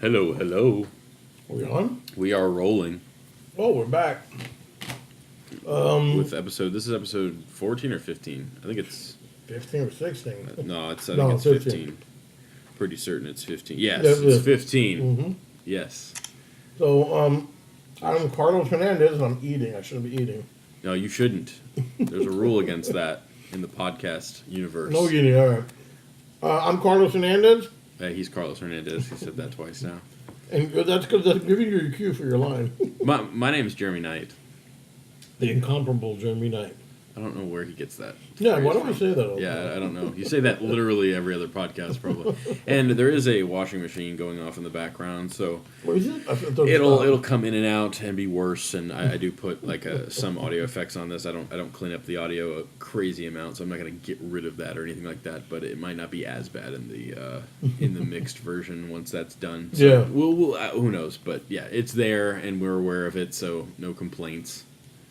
Hello, hello. Are we on? We are rolling Oh, we're back. with this is episode 14 or 15. I think it's 15 or 16. no, I No, think it's 15. 15. Pretty certain it's 15. Yes, Yes, it it's is. 15. Mm-hmm. Yes. So, I'm Carlos Hernandez, and I'm eating. I shouldn't be eating. No, you shouldn't. There's a rule against that in the podcast universe. No eating, all right. I'm Carlos Hernandez, He's Carlos Hernandez. He said that twice now. and that's because I'm giving you your cue for your line. My name is Jeremy Knight. The incomparable Jeremy Knight. I don't know where he gets that. Yeah, phrase why don't from. we say that all the Yeah, time? I don't know. You say that literally every other podcast, probably. And there is a washing machine going off in the background, so What is it? I thought it was it'll come in and out and be worse. And I do put like some audio effects on this. I don't clean up the audio a crazy amount, so I'm not going to get rid of that or anything like that. But it might not be as bad in the mixed version once that's done. So Yeah. we'll who knows? But yeah, it's there and we're aware of it, so no complaints.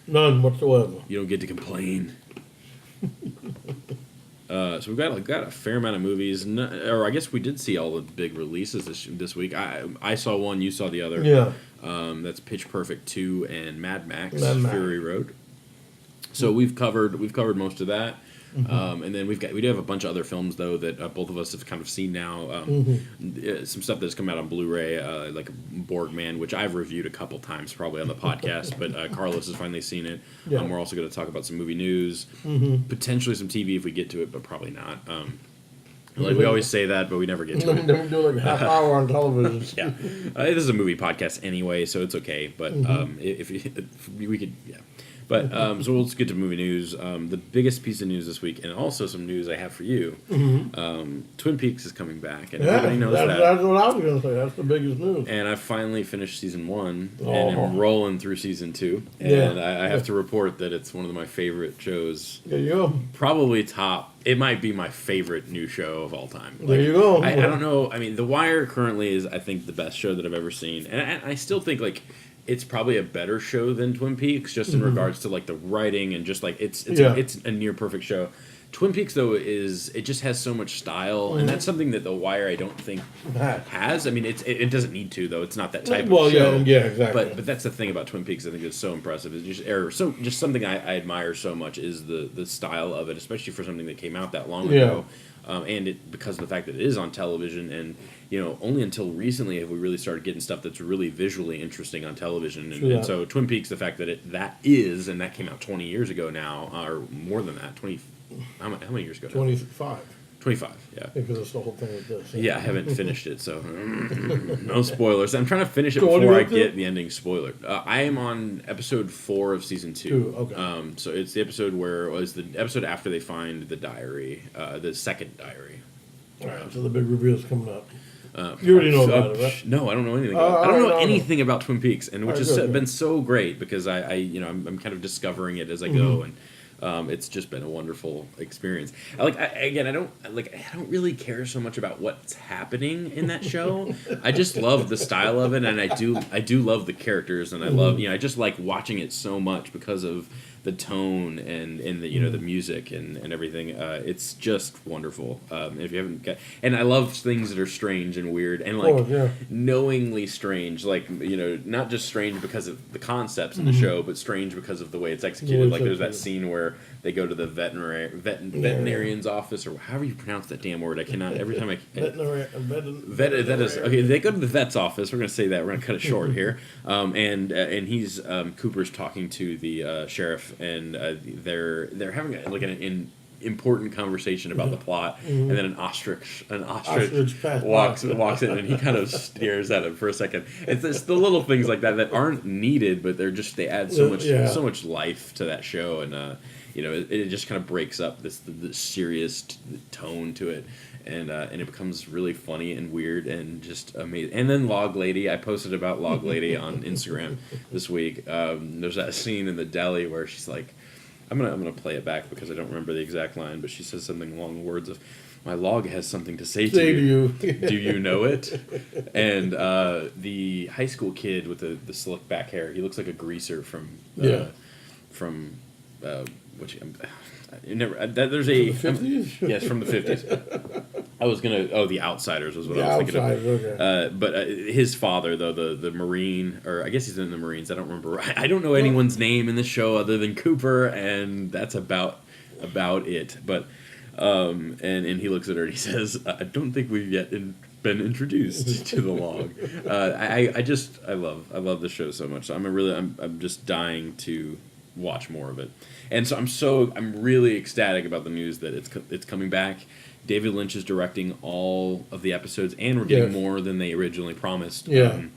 None whatsoever. You don't get to complain. So we've got a fair amount of movies, or I guess we did see all the big releases this week. I saw one, you saw the other. Yeah. That's Pitch Perfect 2 and Mad Max Fury Road. So we've covered most of that. Mm-hmm. And then we do have a bunch of other films though that both of us have kind of seen now. Some stuff that's come out on Blu-ray, like Borgman, which I've reviewed a couple times probably on the podcast, but Carlos has finally seen it. Yeah. We're also going to talk about some movie news, potentially some TV if we get to it, but probably not. Like we always say that, but we never get to it. Then we do like a half hour on television. Yeah, this is a movie podcast anyway, so it's okay. But if we could, yeah. But so let's get to movie news. The biggest piece of news this week, and also some news I have for you. Twin Peaks is coming back, and everybody knows that. That's what I was going to say. That's the biggest news. And I finally finished season 1, and I'm rolling through season 2. And Yeah. I have to report that it's one of my favorite shows. There you go. Probably top. It might be my favorite new show of all time. There you go. I don't know. I mean, The Wire currently is, I think, the best show that I've ever seen, and I still think like it's probably a better show than Twin Peaks, just in regards to like the writing and just like it's a near perfect show. Twin Peaks though it just has so much style, and that's something that The Wire I don't think has. I mean, it doesn't need to though. It's not that type of show. Yeah, exactly. But that's the thing about Twin Peaks. I think is so impressive. It's just something I admire so much is the style of it, especially for something that came out that long ago. And it because of the fact that it is on television, and only until recently have we really started getting stuff that's really visually interesting on television. And so Twin Peaks, the fact that that came out 20 years ago now, or more than that, 20. How many years ago? 25. 25, yeah. Because it's the whole thing with this. Yeah, I haven't finished it, so no spoilers. I'm trying to finish it So what before are I you up to? get the ending spoiler. I am on episode 4 of season 2. Okay. So it's the episode the episode after they find the diary, the second diary. All right, so the big reveal's coming up. You already know about it, right? No, I don't know anything about it. I don't know anything about Twin Peaks, and which has been so great because I'm kind of discovering it as I go, and it's just been a wonderful experience. I don't really care so much about what's happening in that show. I just love the style of it, and I do love the characters, and I love I just like watching it so much because of the tone and the the music and everything. It's just wonderful. If you haven't got, and I love things that are strange and weird and knowingly strange, like not just strange because of the concepts in the show, but strange because of the way it's executed. Like there's that scene where they go to the veterinarian's office, or however you pronounce that damn word. I cannot every time that is okay. They go to the vet's office. We're gonna say that. We're gonna cut it short here. And he's Cooper's talking to the sheriff. And they're having an important conversation about the plot, and then an ostrich walks in, and he kind of stares at him for a second. It's the little things like that aren't needed, but they add so much life to that show, and it just kind of breaks up this serious tone to it. And it becomes really funny and weird and just amazing. And then Log Lady, I posted about Log Lady on Instagram this week. There's that scene in the deli where she's like, I'm gonna play it back because I don't remember the exact line, but she says something along the words of, "My log has something to say to you. Do you know it?" And the high school kid with the slick back hair, he looks like a greaser from which there's a From the 50s? Yes, from the 50s. I was gonna. Oh, The Outsiders was what I was thinking of. Okay. But his father, though, the Marine, or I guess he's in the Marines. I don't remember. I don't know anyone's name in this show other than Cooper, and that's about it. But and he looks at her and he says, "I don't think we've yet been introduced to the log." I love the show so much. So I'm just dying to watch more of it, and so I'm really ecstatic about the news that it's coming back. David Lynch is directing all of the episodes, and we're getting more than they originally promised. In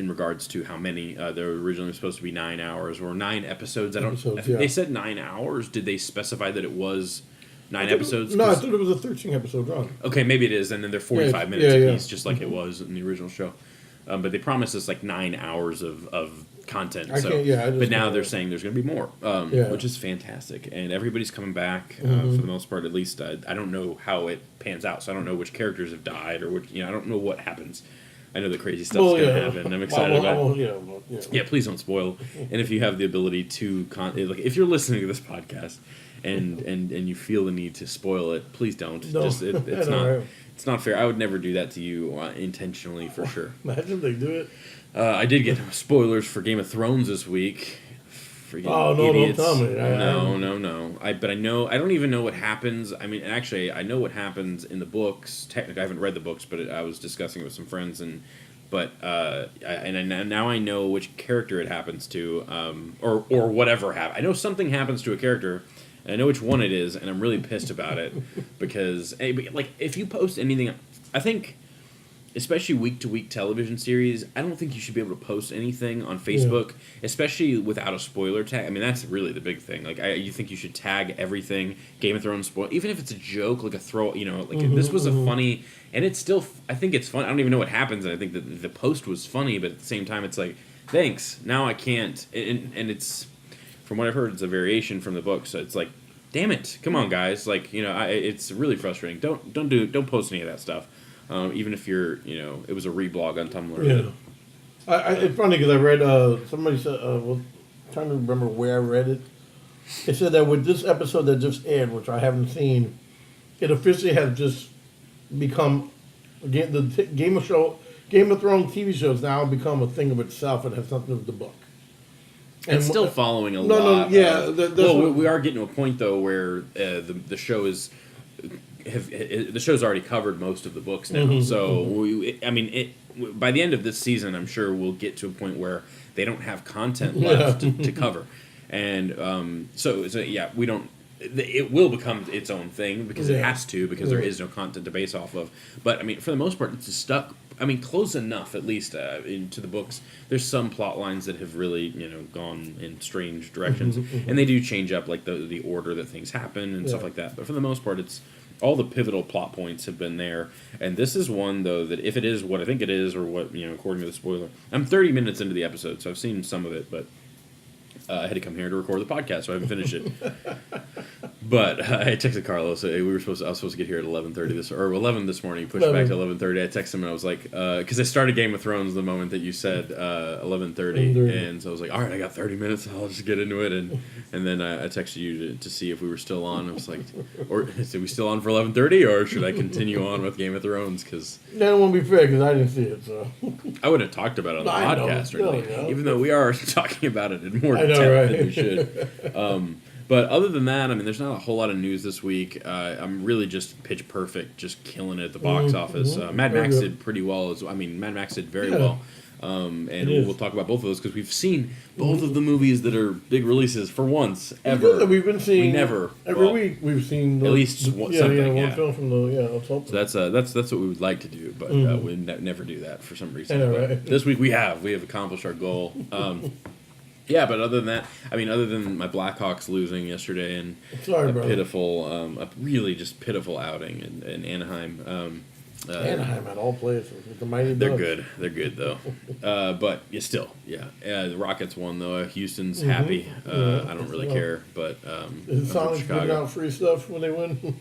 regards to how many they were originally supposed to be 9 hours or 9 episodes. They said 9 hours. Did they specify that it was 9 episodes? No, I thought it was a 13-episode run. Okay, maybe it is, and then they're 45 minutes apiece, just like it was in the original show. But they promised us like 9 hours of content. But now they're saying there's going to be more, which is fantastic. And everybody's coming back for the most part. At least I don't know how it pans out, so I don't know which characters have died or which I don't know what happens. I know that crazy stuff's going to happen. I'm excited about it. Yeah, please don't spoil. And if you have the ability to, if you're listening to this podcast and you feel the need to spoil it, please don't. No. It's not fair. I would never do that to you intentionally, for sure. Imagine they do it. I did get spoilers for Game of Thrones this week. No, idiots. don't tell me. No. But I know. I don't even know what happens. I mean, actually, I know what happens in the books. Technically, I haven't read the books, but I was discussing it with some friends, now I know which character it happens to, or whatever happens. I know something happens to a character, and I know which one it is, and I'm really pissed about it because, if you post anything, I think, especially week-to-week television series, I don't think you should be able to post anything on Facebook, especially without a spoiler tag. I mean, that's really the big thing. You think you should tag everything, Game of Thrones spoil, even if it's a joke, like a throw, this was a funny, and it's still, I think it's fun. I don't even know what happens, and I think that the post was funny, but at the same time, it's like, thanks, now I can't, and it's, from what I've heard, it's a variation from the book, so it's like, damn it, come on, guys, it's really frustrating. Don't post any of that stuff. Even if it was a reblog on Tumblr. Yeah. It's funny because I read, somebody said, I'm trying to remember where I read it. It said that with this episode that just aired, which I haven't seen, it officially has just become, the Game of Thrones TV show has now become a thing of itself. It has nothing to do with the book. And it's still following a lot. We are getting to a point, though, where the show is... the show's already covered most of the books now, by the end of this season, I'm sure we'll get to a point where they don't have content left to cover, and we don't. It will become its own thing because it has to, because there is no content to base off of. But I mean, for the most part, it's stuck. I mean, close enough, at least into the books. There's some plot lines that have really, gone in strange directions, and they do change up, like the order that things happen and stuff like that. But for the most part, it's. All the pivotal plot points have been there, and this is one, though, that if it is what I think it is, or what, according to the spoiler, I'm 30 minutes into the episode, so I've seen some of it, but I had to come here to record the podcast, so I haven't finished it. But I texted Carlos. I was supposed to get here at 11:30 or 11 this morning. Pushed back to 11:30. I texted him and I was like, because I started Game of Thrones the moment that you said 11:30, and so I was like, all right, I got 30 minutes. I'll just get into it, and then I texted you to see if we were still on. I was like, or is we still on for 11:30, or should I continue on with Game of Thrones? Because that won't be fair because I didn't see it. So I would have talked about it on the podcast, really, even though we are talking about it in more depth than we should. But other than that, I mean, there's not a whole lot of news this week. I'm really just Pitch Perfect, just killing it at the box office. Mad Max did pretty well. Mad Max did very well. And we'll talk about both of those because we've seen both of the movies that are big releases for once ever. We've been seeing every week. We've seen at least something. One film from the So that's what we would like to do, but we never do that for some reason. I know, right? This week we have accomplished our goal. Yeah, but other than that, I mean, other than my Blackhawks losing yesterday and a really just pitiful outing in Anaheim. Anaheim at all places with the mighty Ducks. They're good though. But the Rockets won though. Houston's happy. I don't really care, but is Sonic giving out free stuff when they win?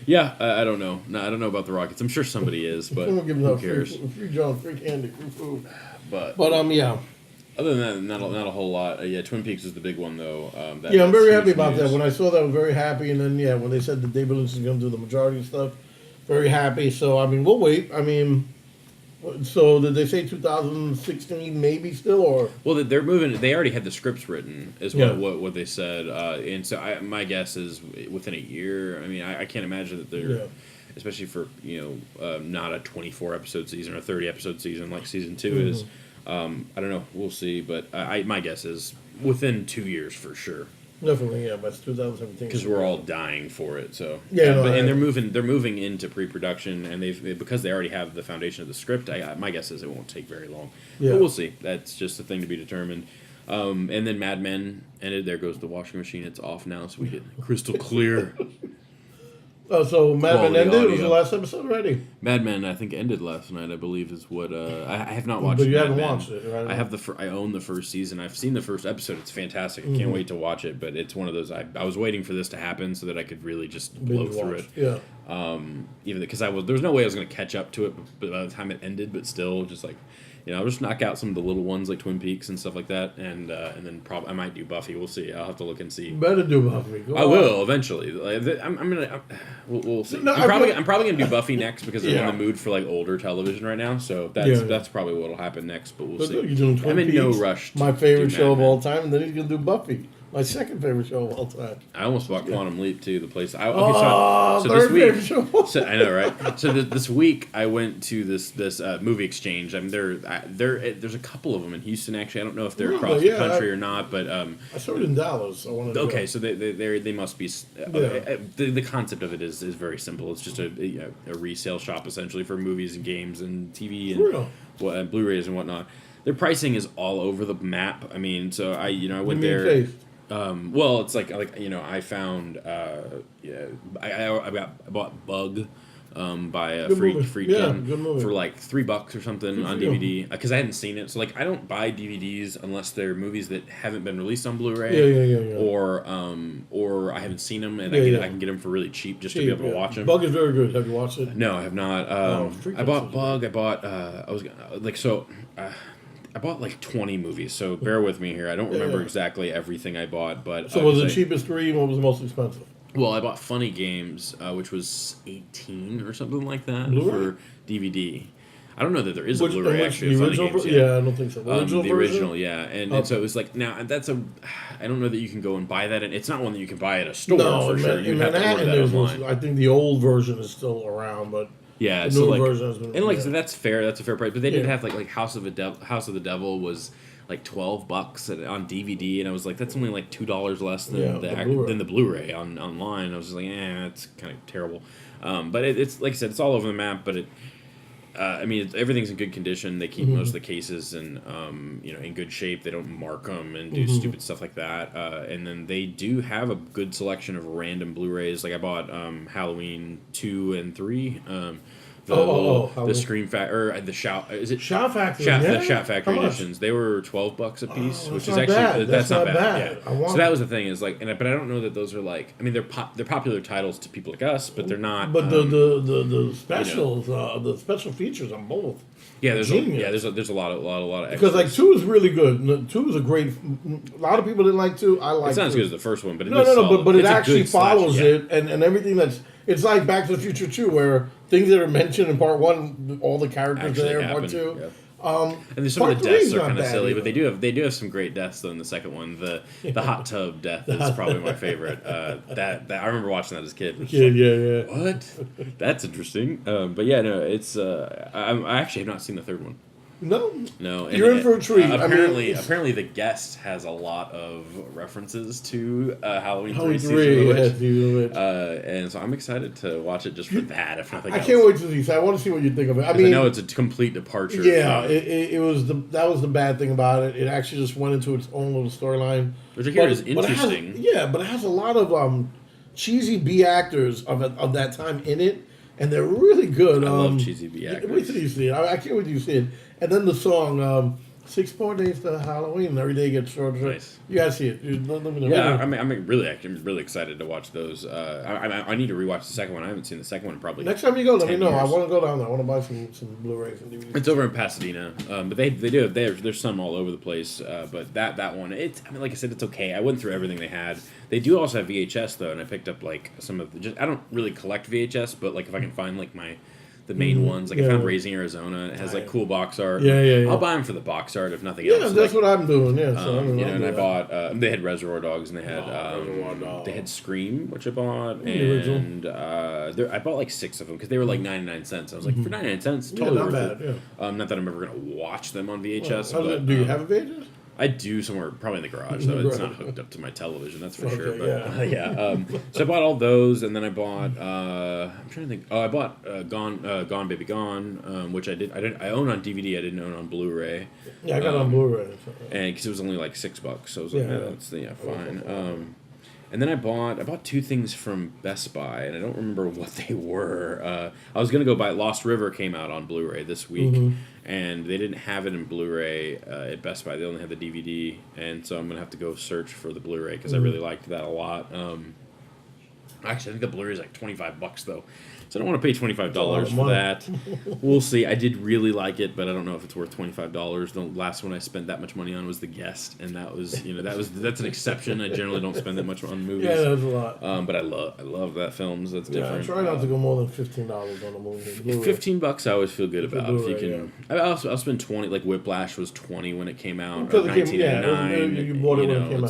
Yeah, I don't know. No, I don't know about the Rockets. I'm sure somebody is, but who cares? Free John, free candy, free food. But yeah. Other than that, not a whole lot. Yeah, Twin Peaks is the big one though. I'm very happy about news. that. When I saw that, I was very happy. And then when they said that David Lynch is going to do the majority of stuff, very happy. So I mean, we'll wait. I mean, so did they say 2016 maybe still or? Well, they're moving. They already had the scripts written, is what they said. And so my guess is within a year. I mean, I can't imagine that they're. Yeah. Especially for not a 24 episode season or a 30 episode season like season 2 is. I don't know. We'll see, but my guess is within 2 years for sure. Definitely, yeah. But it's 2017 because we're all dying for it. So and they're moving into pre-production, and because they already have the foundation of the script. My guess is it won't take very long. Yeah. But we'll see. That's just a thing to be determined. And then Mad Men ended. There goes the washing machine. It's off now, so we get crystal clear. Oh, so Mad Men ended? It was the last episode already? Mad Men, I think, ended last night, I believe, is what... I have not watched it. But you haven't watched it, right? I own the first season. I've seen the first episode. It's fantastic. I can't wait to watch it, but it's one of those... I was waiting for this to happen so that I could really just blow through it. Yeah. Even because there was no way I was going to catch up to it by the time it ended, but still, just like... I'll just knock out some of the little ones like Twin Peaks and stuff like that, and then probably I might do Buffy. We'll see. I'll have to look and see. You better do Buffy. I will eventually. We'll see. I'm probably gonna do Buffy next because I'm in the mood for like older television right now. So that's probably what'll happen next. But we'll see. You're doing Twin I'm in Peaks, no rush. My favorite show of all time, and then he's gonna do Buffy. My second favorite show of all time. I almost bought Quantum Leap too. The place. So this week. I know, right? So this week I went to this movie exchange. I mean, there's a couple of them in Houston. Actually, I don't know if they're across the country or not, but I saw it in Dallas. Okay, so they must be. The concept of it is very simple. It's just a resale shop essentially for movies and games and TV and Blu-rays and whatnot. Their pricing is all over the map. I mean, so I went there. Well, it's like I found I bought Bug by Friedkin for like $3 or something on DVD because I hadn't seen it. So like I don't buy DVDs unless they're movies that haven't been released on Blu-ray or I haven't seen them and I can get them for really cheap just to be able to watch them. Bug is very good. Have you watched it? No, I have not. I bought Bug. I bought I bought like 20 movies, so bear with me here. I don't remember exactly everything I bought, but... So was the cheapest 3 and what was the most expensive? Well, I bought Funny Games, which was $18 or something like that for DVD. I don't know that there is a Blu-ray actually of Funny Games. Yeah, I don't think so. The original, yeah. And so it was like, now, that's I don't know that you can go and buy that. It's not one that you can buy at a store for sure. You'd have to order that online. I think the old version is still around, but... Yeah, so like, so that's fair. That's a fair price. But they did have like House of the Devil was like $12 on DVD, and I was like, that's only like $2 less than the Blu-ray online. I was just like, it's kind of terrible. But it's like I said, it's all over the map. But everything's in good condition. They keep most of the cases in in good shape. They don't mark them and do stupid stuff like that. And then they do have a good selection of random Blu-rays. Like I bought Halloween 2 and 3. The Scream Factory or the Shout is it Shout Factory? The Shout Factory editions. They were $12 a piece, which is actually that's not bad. Yeah. So that was the thing is like, but I don't know that those are like. I mean, they're popular titles to people like us, but they're not. But the specials, the special features on both. Yeah, there's a lot of because like 2 is really good. 2 is a great. A lot of people didn't like 2. I like. It's not 2. as good as the first one, but but it actually follows it and everything that's. It's like Back to the Future 2, where things that are mentioned in Part 1, all the characters are there in Part 2. Yeah. And there's some of the deaths are kind of silly, but they do have some great deaths though in the second one. The hot tub death is probably my favorite. That I remember watching that as a kid. Yeah. What? That's interesting. But yeah, no, it's I actually have not seen the third one. No. You're in for a treat. Apparently, The Guest has a lot of references to Halloween 3 season and so I'm excited to watch it just for that. If nothing else, I can't wait to see. I want to see what you think of it. I know it's a complete departure. Yeah, it was that was the bad thing about it. It actually just went into its own little storyline, which I hear is interesting. But it has a lot of cheesy B actors of that time in it. And they're really good. I love cheesy B actors. Wait till you see it. I can't wait till you see it. And then the song, 6 more days to Halloween, and every day gets shorter. Nice. You gotta see it. Let me know. Yeah, I'm really excited to watch those. I need to rewatch the second one. I haven't seen the second one in probably. Next time you go, let me know. years. I want to go down there. I want to buy some Blu-rays and DVDs. It's over in Pasadena, but they do there's some all over the place. But that one, like I said, it's okay. I went through everything they had. They do also have VHS though, and I picked up like some of I don't really collect VHS, but like if I can find like the main ones, like I found Raising Arizona. It has like cool box art. Yeah. I'll buy them for the box art if nothing else. Yeah, that's what I'm doing. Yeah, and I bought. They had Reservoir Dogs, and they had they had Scream, which I bought, and I bought like 6 of them because they were like 99 cents. I was like, for 99 cents, totally not worth bad, it. Not that I'm ever gonna watch them on VHS. Well, but, do you have a VHS? I do somewhere, probably in the garage, though. It's not hooked up to my television, that's for sure. But so I bought all those, and then I bought. I'm trying to think. Oh, I bought Gone Baby Gone, which I own on DVD. I didn't own on Blu-ray. Yeah, I got it on Blu-ray. And because it was only like $6, so I was like, that's fine. And then I bought 2 things from Best Buy, and I don't remember what they were. I was gonna go buy Lost River came out on Blu-ray this week, and they didn't have it in Blu-ray at Best Buy. They only had the DVD, and so I'm gonna have to go search for the Blu-ray because I really liked that a lot. Actually, I think the Blu-ray is like $25 though, so I don't want to pay $25 for that. We'll see. I did really like it, but I don't know if it's worth $25. The last one I spent that much money on was The Guest, and that was that's an exception. I generally don't spend that much on movies. Yeah, that's a lot. But I love that film. So that's different. Try not to go more than $15 on a movie. $15 I always feel good about. If you can, I'll spend 20. Like Whiplash was 20 when it came out. Because 1989. You bought it when it came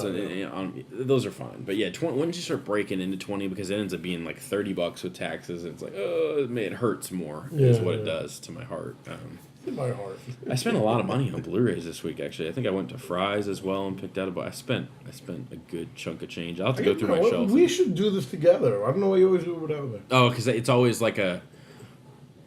out. Those are fine. But yeah, once you start breaking into 20, because it ends up being like $30 with taxes, it's like it hurts more. Is what it does to my heart. My heart. I spent a lot of money on Blu-rays this week. Actually, I think I went to Fry's as well and picked out I spent a good chunk of change. I'll have to go through my shelf. We should do this together. I don't know why you always do it without me. Oh, because it's always like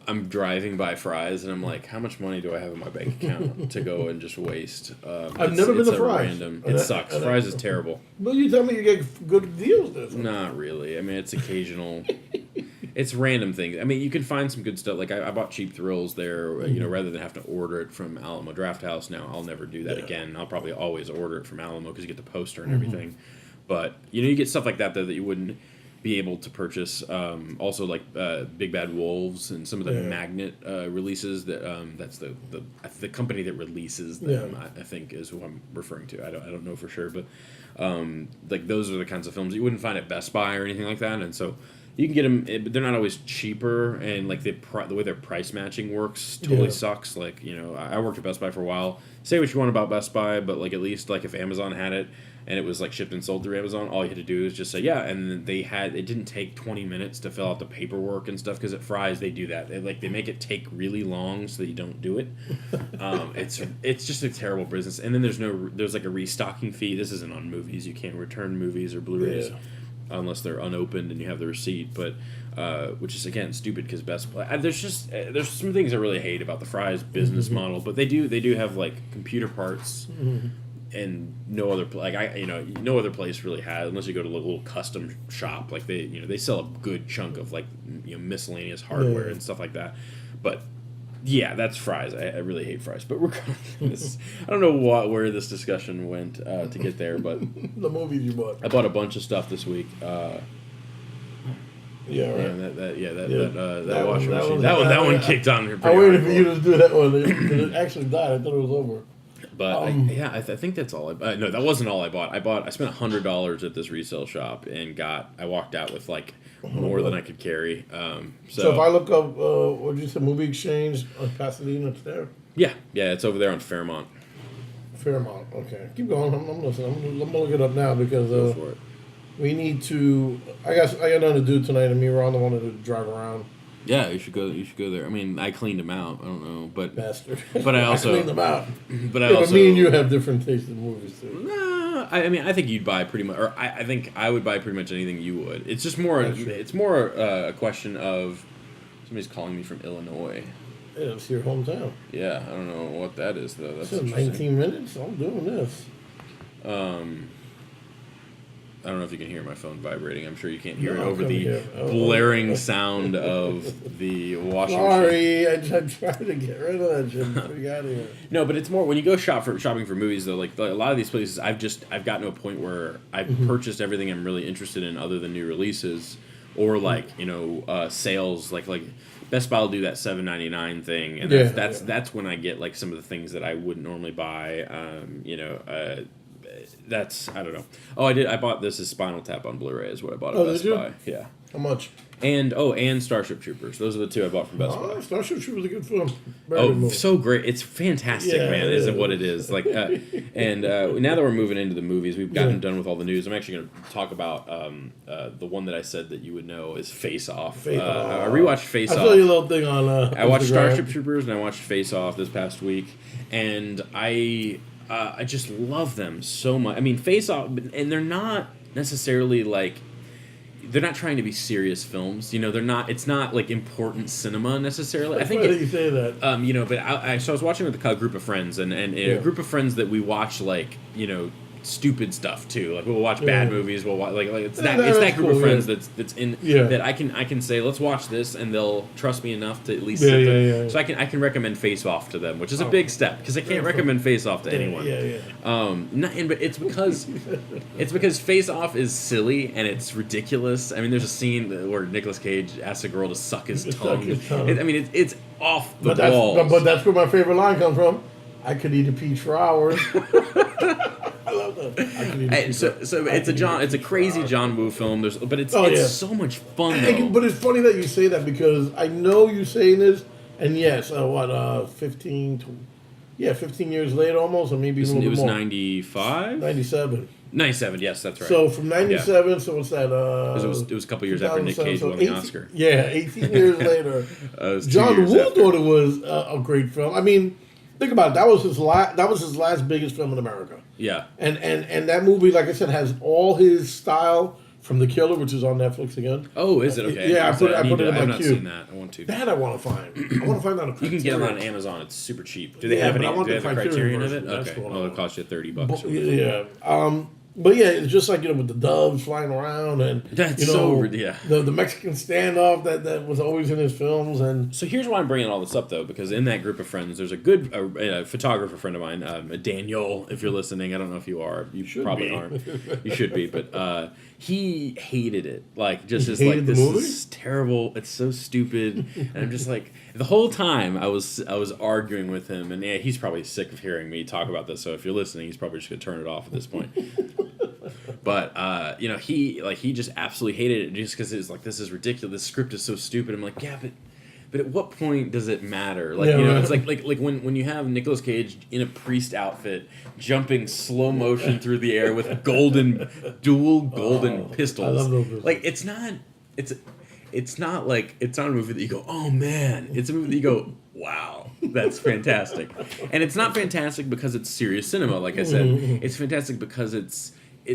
I'm driving by Fry's and I'm like, how much money do I have in my bank account to go and just waste? I've never been to Fry's. It sucks. Fry's is terrible. Well, you tell me you get good deals there. Not really. I mean, it's occasional. It's random things. I mean, you can find some good stuff. Like I bought Cheap Thrills there, rather than have to order it from Alamo Drafthouse. Now I'll never do that again. I'll probably always order it from Alamo because you get the poster and everything. But you get stuff like that that you wouldn't be able to purchase. Also, like Big Bad Wolves and some of the Magnet releases. That's the company that releases them. I think is who I'm referring to. I don't know for sure, but like those are the kinds of films you wouldn't find at Best Buy or anything like that, and so. You can get them, but they're not always cheaper, and like the way their price matching works totally sucks. Like I worked at Best Buy for a while. Say what you want about Best Buy, but like at least like if Amazon had it and it was like shipped and sold through Amazon, all you had to do is just say and it didn't take 20 minutes to fill out the paperwork and stuff because at Fry's they do that. They make it take really long so that you don't do it. It's just a terrible business. And then there's like a restocking fee. This isn't on movies. You can't return movies or Blu-rays. Unless they're unopened and you have the receipt, but which is again stupid because Best Buy. There's some things I really hate about the Fry's business model, but they do have like computer parts, and no other no other place really has unless you go to a little custom shop. Like they sell a good chunk of like miscellaneous hardware and stuff like that, but. Yeah, that's Fry's. I really hate Fry's, but regardless, I don't know where this discussion went to get there, but the movies you bought. I bought a bunch of stuff this week. That washing machine. That one kicked on here. I waited for you to do that one. It actually died. I thought it was over. But I think that's all. No, that wasn't all I bought. I spent $100 at this resale shop and I walked out with like more than I could carry. So if I look up, what did you say, Movie Exchange on Pasadena, it's there? Yeah, it's over there on Fairmont. Fairmont, okay. Keep going. I'm listening. I'm going to look it up now because Go for it. We need to. I got nothing to do tonight, and me and Ron wanted to drive around. Yeah, you should go there. I mean, I cleaned them out. I don't know, but bastard. But I also cleaned them out. But but me and you have different tastes in movies too. Nah, I mean, I think you'd buy pretty much, or I think I would buy pretty much anything you would. It's just more. It's more a question of somebody's calling me from Illinois. Yeah, it's your hometown. Yeah, I don't know what that is though. That's 19 minutes. I'm doing this. I don't know if you can hear my phone vibrating. I'm sure you can't hear it No, over the blaring sound of the washing machine. Sorry, I'm trying to get rid of that shit. We got here. No, but it's more when you go shopping for movies though. Like a lot of these places, I've gotten to a point where I've purchased everything I'm really interested in, other than new releases, or like sales. Like Best Buy will do that $7.99 thing, and that's when I get like some of the things that I wouldn't normally buy. That's I don't know. Oh, I bought this as Spinal Tap on Blu-ray is what I bought at Best Buy. Yeah. How much? And Starship Troopers. Those are the two I bought from Best Buy. Starship Troopers is a good film. So great! It's fantastic, man. Is it what it is? Like, and now that we're moving into the movies, we've gotten done with all the news. I'm actually going to talk about the one that I said that you would know is Face Off. I rewatched Face Off. I saw your little thing on. I watched Starship Troopers and I watched Face Off this past week, and I just love them so much. I mean, Face Off, and they're not necessarily like. They're not trying to be serious films, you know. They're not. It's not like important cinema necessarily. I think. Why do you say that? But so I was watching with a group of friends, and a group of friends that we watch like stupid stuff too. Like we'll watch bad movies. We'll watch like it's that group of friends that's in that I can say let's watch this, and they'll trust me enough to at least sit there. So I can recommend Face Off to them, which is a big step because I can't recommend Face Off to anyone. But it's because Face Off is silly and it's ridiculous. I mean, there's a scene where Nicolas Cage asks a girl to suck his tongue. It's off the walls. But that's where my favorite line comes from. I could eat a peach for hours. I love that. So it's a crazy John Woo film. But it's so much fun though. But it's funny that you say that because I know you're saying this, and yes, 15 years later almost, or maybe even more. It was 95? 97. 97, yes, that's right. So from 97, so what's that? It was a couple years after Nick Cage won the Oscar. Yeah, 18 years later. John Woo thought it was a great film. I mean, think about it. That was his last biggest film in America. Yeah. And that movie, like I said, has all his style from The Killer, which is on Netflix again. Oh, is it? Okay. Yeah, I put it in my queue. I have not seen that. I want to. That I want to find. I want to find out. You can get it on Amazon. It's super cheap. Do they have any? Do they have the criterion of it? Okay. Well, it'll cost you $30. But yeah, it's just like with the doves flying around and the Mexican standoff that was always in his films. And so here's why I'm bringing all this up though, because in that group of friends, there's a good photographer friend of mine, Daniel. If you're listening, I don't know if you are. You probably aren't. You should be, but he hated it. Like just as like this is terrible. It's so stupid, and I'm just like the whole time I was arguing with him, and he's probably sick of hearing me talk about this. So if you're listening, he's probably just gonna turn it off at this point. But he just absolutely hated it just because it's like this is ridiculous. This script is so stupid. I'm like, yeah, but at what point does it matter? Like it's like when you have Nicolas Cage in a priest outfit jumping slow motion through the air with dual golden pistols. I love those pistols. Like it's not a movie that you go, oh man. It's a movie that you go, wow, that's fantastic. And it's not fantastic because it's serious cinema, like I said. It's fantastic because it's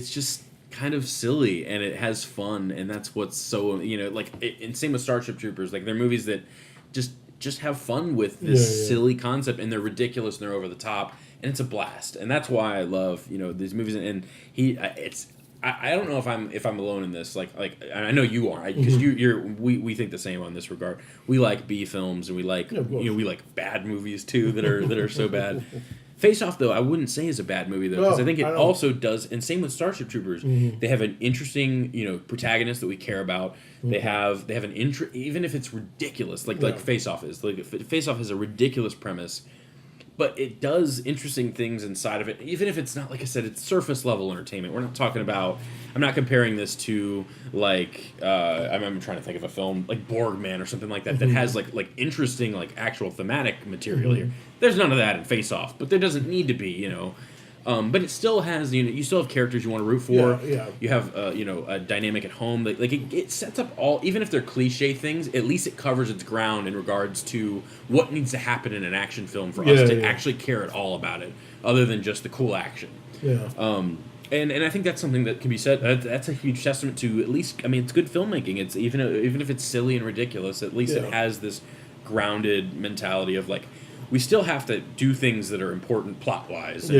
just kind of silly and it has fun, and that's what's so and same with Starship Troopers. Like they're movies that just have fun with this silly concept, and they're ridiculous and they're over the top, and it's a blast. And that's why I love these movies. And I don't know if I'm alone in this. Like I know you are, because we think the same on this regard. We like B films, and we like we like bad movies too that are so bad. Face Off, though, I wouldn't say is a bad movie, though, because I think it also does, and same with Starship Troopers, they have an interesting, protagonist that we care about. They have an even if it's ridiculous, like Face Off is. Like Face Off has a ridiculous premise, but it does interesting things inside of it, even if it's not, like I said, it's surface level entertainment. We're not talking about, I'm not comparing this to, like, I'm trying to think of a film, like Borgman or something like that, that has, like interesting, like, actual thematic material here. There's none of that in Face Off, but there doesn't need to be, but it still has, you still have characters you want to root for. Yeah. You have, a dynamic at home. Like it sets up all, even if they're cliche things, at least it covers its ground in regards to what needs to happen in an action film for us to actually care at all about it, other than just the cool action. Yeah. And I think that's something that can be said. That's a huge testament to, at least, I mean, it's good filmmaking. It's even if it's silly and ridiculous, at least it has this grounded mentality of, like, we still have to do things that are important plot-wise.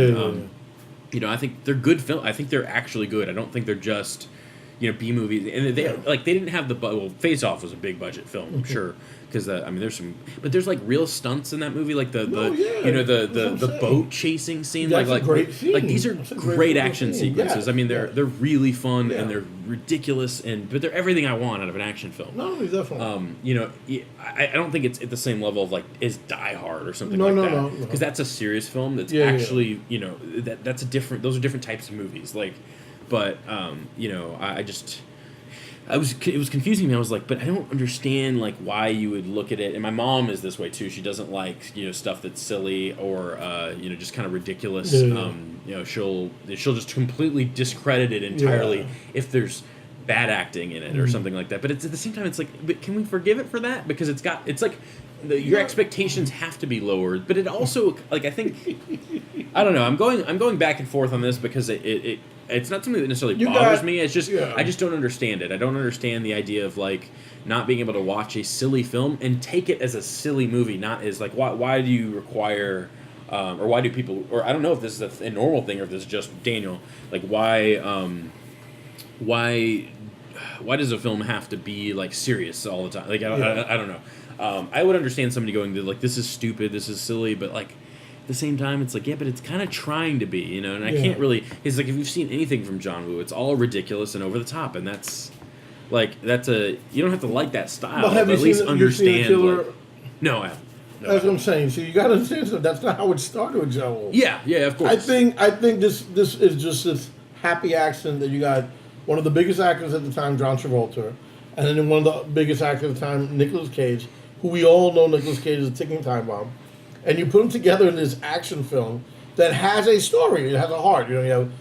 I think they're good film. I think they're actually good. I don't think they're just, B movies. And they didn't have Face Off was a big budget film, sure, because there's some, but there's like real stunts in that movie, like the boat chasing scene. That's a great scene. Like these are great action scene. sequences. Yeah. They're really fun and they're ridiculous but they're everything I want out of an action film. No, definitely. I don't think it's at the same level of like is Die Hard or something that. No. Because that's a serious film. That's actually that's a different. Those are different types of movies. Like, but it was confusing me. I was like, but I don't understand like why you would look at it. And my mom is this way too. She doesn't like stuff that's silly or just kind of ridiculous. She'll just completely discredit it entirely if there's bad acting in it or something like that. But it's at the same time, it's like, but can we forgive it for that? Because it's like your expectations have to be lowered. But it also like I think I don't know. I'm going back and forth on this because it's not something that necessarily bothers me. It's just I just don't understand it. I don't understand the idea of like not being able to watch a silly film and take it as a silly movie, not as like why do you require or why do people or I don't know if this is a normal thing or if this is just Daniel like why does a film have to be like serious all the time? Like I don't know. I would understand somebody going to like this is stupid, this is silly, but like. At the same time, it's like, but it's kind of trying to be, and I can't really... It's like, if you've seen anything from John Woo, it's all ridiculous and over the top, and that's a... You don't have to like that style, but at least understand... No, I haven't. No, that's what I'm saying. So you got to understand that that's not how it started with John Woo. Yeah, of course. I think this is just this happy accident that you got one of the biggest actors at the time, John Travolta, and then one of the biggest actors at the time, Nicolas Cage, who we all know Nicolas Cage is a ticking time bomb. And you put them together in this action film that has a story. It has a heart. You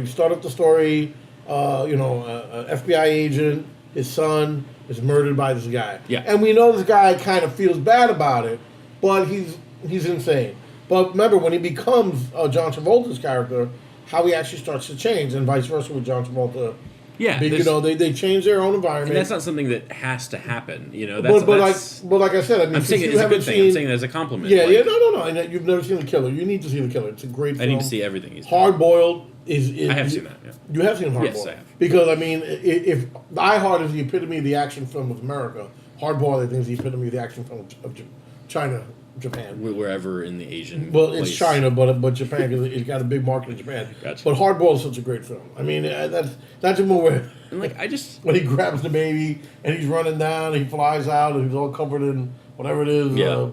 start up the story. An FBI agent, his son is murdered by this guy. Yeah. And we know this guy kind of feels bad about it, but he's insane. But remember, when he becomes John Travolta's character, how he actually starts to change, and vice versa with John Travolta. Yeah, they change their own environment. And that's not something that has to happen, But like I said, I'm saying it's a good thing. I'm saying it as a compliment. Yeah, no. And you've never seen The Killer. You need to see The Killer. It's a great film. I need to see everything he's done. Hard Boiled is. I have seen that. Yeah. You have seen Hard Boiled. Yes, I have. Because if Die Hard is the epitome of the action film of America, Hard Boiled I think is the epitome of the action film of China. Japan. Wherever in the Asian it's China, but Japan, because it's got a big market in Japan. Gotcha. But Hard Boiled is such a great film. I mean, that's a movie where... And like, I just... When he grabs the baby, and he's running down, and he flies out, and he's all covered in whatever it is. Yeah.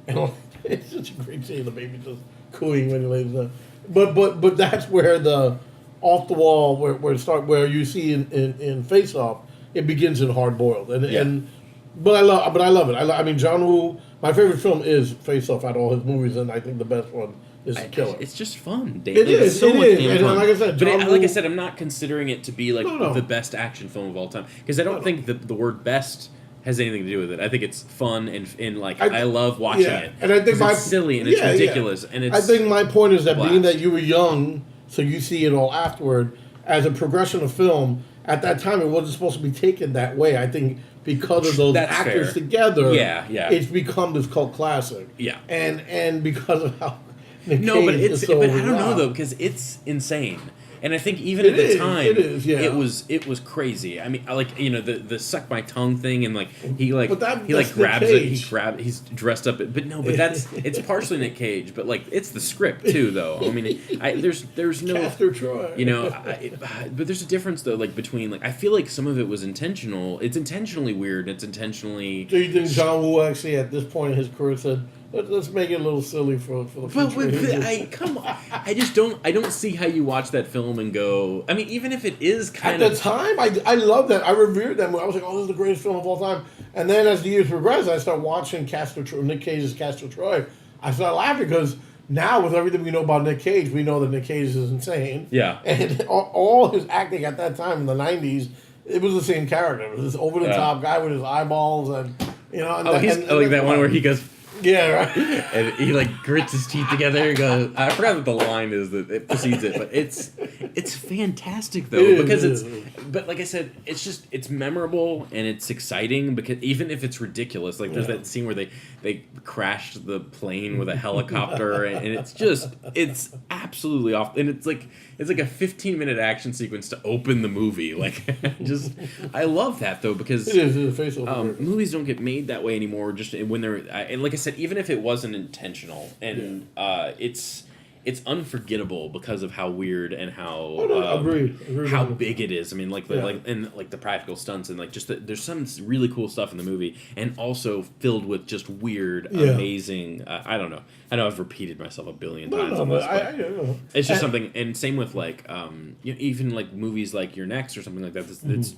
And it's such a great scene, the baby just cooing when he lays down. But that's where the off-the-wall, where you see in Face Off, it begins in Hard Boiled. But I love it. I mean, John Woo... My favorite film is Face Off out of all his movies, and I think the best one is The Killer. It's just fun, Dave. It is. So much And fun. like I said, like I said, I'm not considering it to be like the best action film of all time because I don't think the word "best" has anything to do with it. I think it's fun and like I love watching it. And I think it's silly and it's ridiculous and it's. I think my point is that being that you were young, so you see it all afterward as a progression of film. At that time, it wasn't supposed to be taken that way. I think because of those actors together, it's become this cult classic. Yeah, and because of how Nick Cage is so but I don't know though because it's insane. And I think even at the time, it was crazy. I mean, like the suck my tongue thing, and like he grabs it. He's dressed up, but it's partially Nick Cage, but like it's the script too, though. I mean, there's no Castor Troy. But there's a difference though, like between like I feel like some of it was intentional. It's intentionally weird. It's intentionally. Do you think John Woo actually at this point in his career said? Let's make it a little silly for the future. Come on. I just don't see how you watch that film and go. I mean, even if it is kind of... At the time, I love that. I revered that movie. I was like, oh, this is the greatest film of all time. And then as the years progressed, I started watching Nick Cage's Castor Troy. I started laughing because now with everything we know about Nick Cage, we know that Nick Cage is insane. Yeah. And all his acting at that time in the 90s, it was the same character. It was this over-the-top guy with his eyeballs and... like that one where he goes... Yeah, right. And he like grits his teeth together and goes, I forgot what the line is that it precedes it, but it's fantastic though, because but like I said, it's memorable and it's exciting, because even if it's ridiculous, like there's that scene where they crashed the plane with a helicopter, and it's absolutely off, and it's like a 15-minute action sequence to open the movie. Like, I love that though, because movies don't get made that way anymore. Just when they're, and like I said, even if it wasn't intentional, and it's unforgettable because of how weird and how how big it is. I mean, like the practical stunts, and like just there's some really cool stuff in the movie, and also filled with just weird, amazing. I don't know. I know I've repeated myself a billion times on this, but it's just something. And same with like even like movies like You're Next or something like that. It's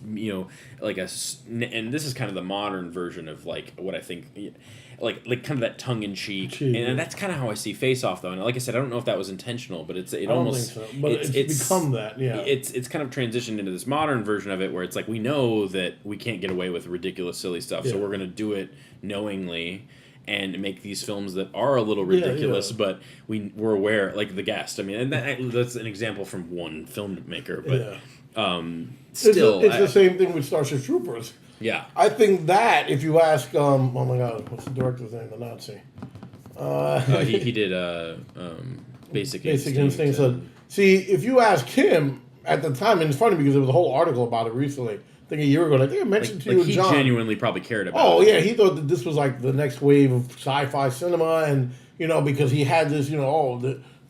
like and this is kind of the modern version of like what I think. Like kind of that tongue in cheek, and that's kind of how I see Face Off though. And like I said, I don't know if that was intentional, but it almost think so. But it's become that. Yeah, it's kind of transitioned into this modern version of it, where it's like we know that we can't get away with ridiculous, silly stuff, so we're gonna do it knowingly and make these films that are a little ridiculous, but we're aware, like The Guest. I mean, and that's an example from one filmmaker, but still, it's the same thing with Starship Troopers. Yeah, I think that if you ask, oh my God, what's the director's name? The Nazi. He did Basic Instinct. So, see, if you ask him at the time, and it's funny because there was a whole article about it recently. I think a year ago. I think I mentioned to you, he John. He genuinely probably cared about. Oh it. Yeah, he thought that this was like the next wave of sci-fi cinema, and because he had this,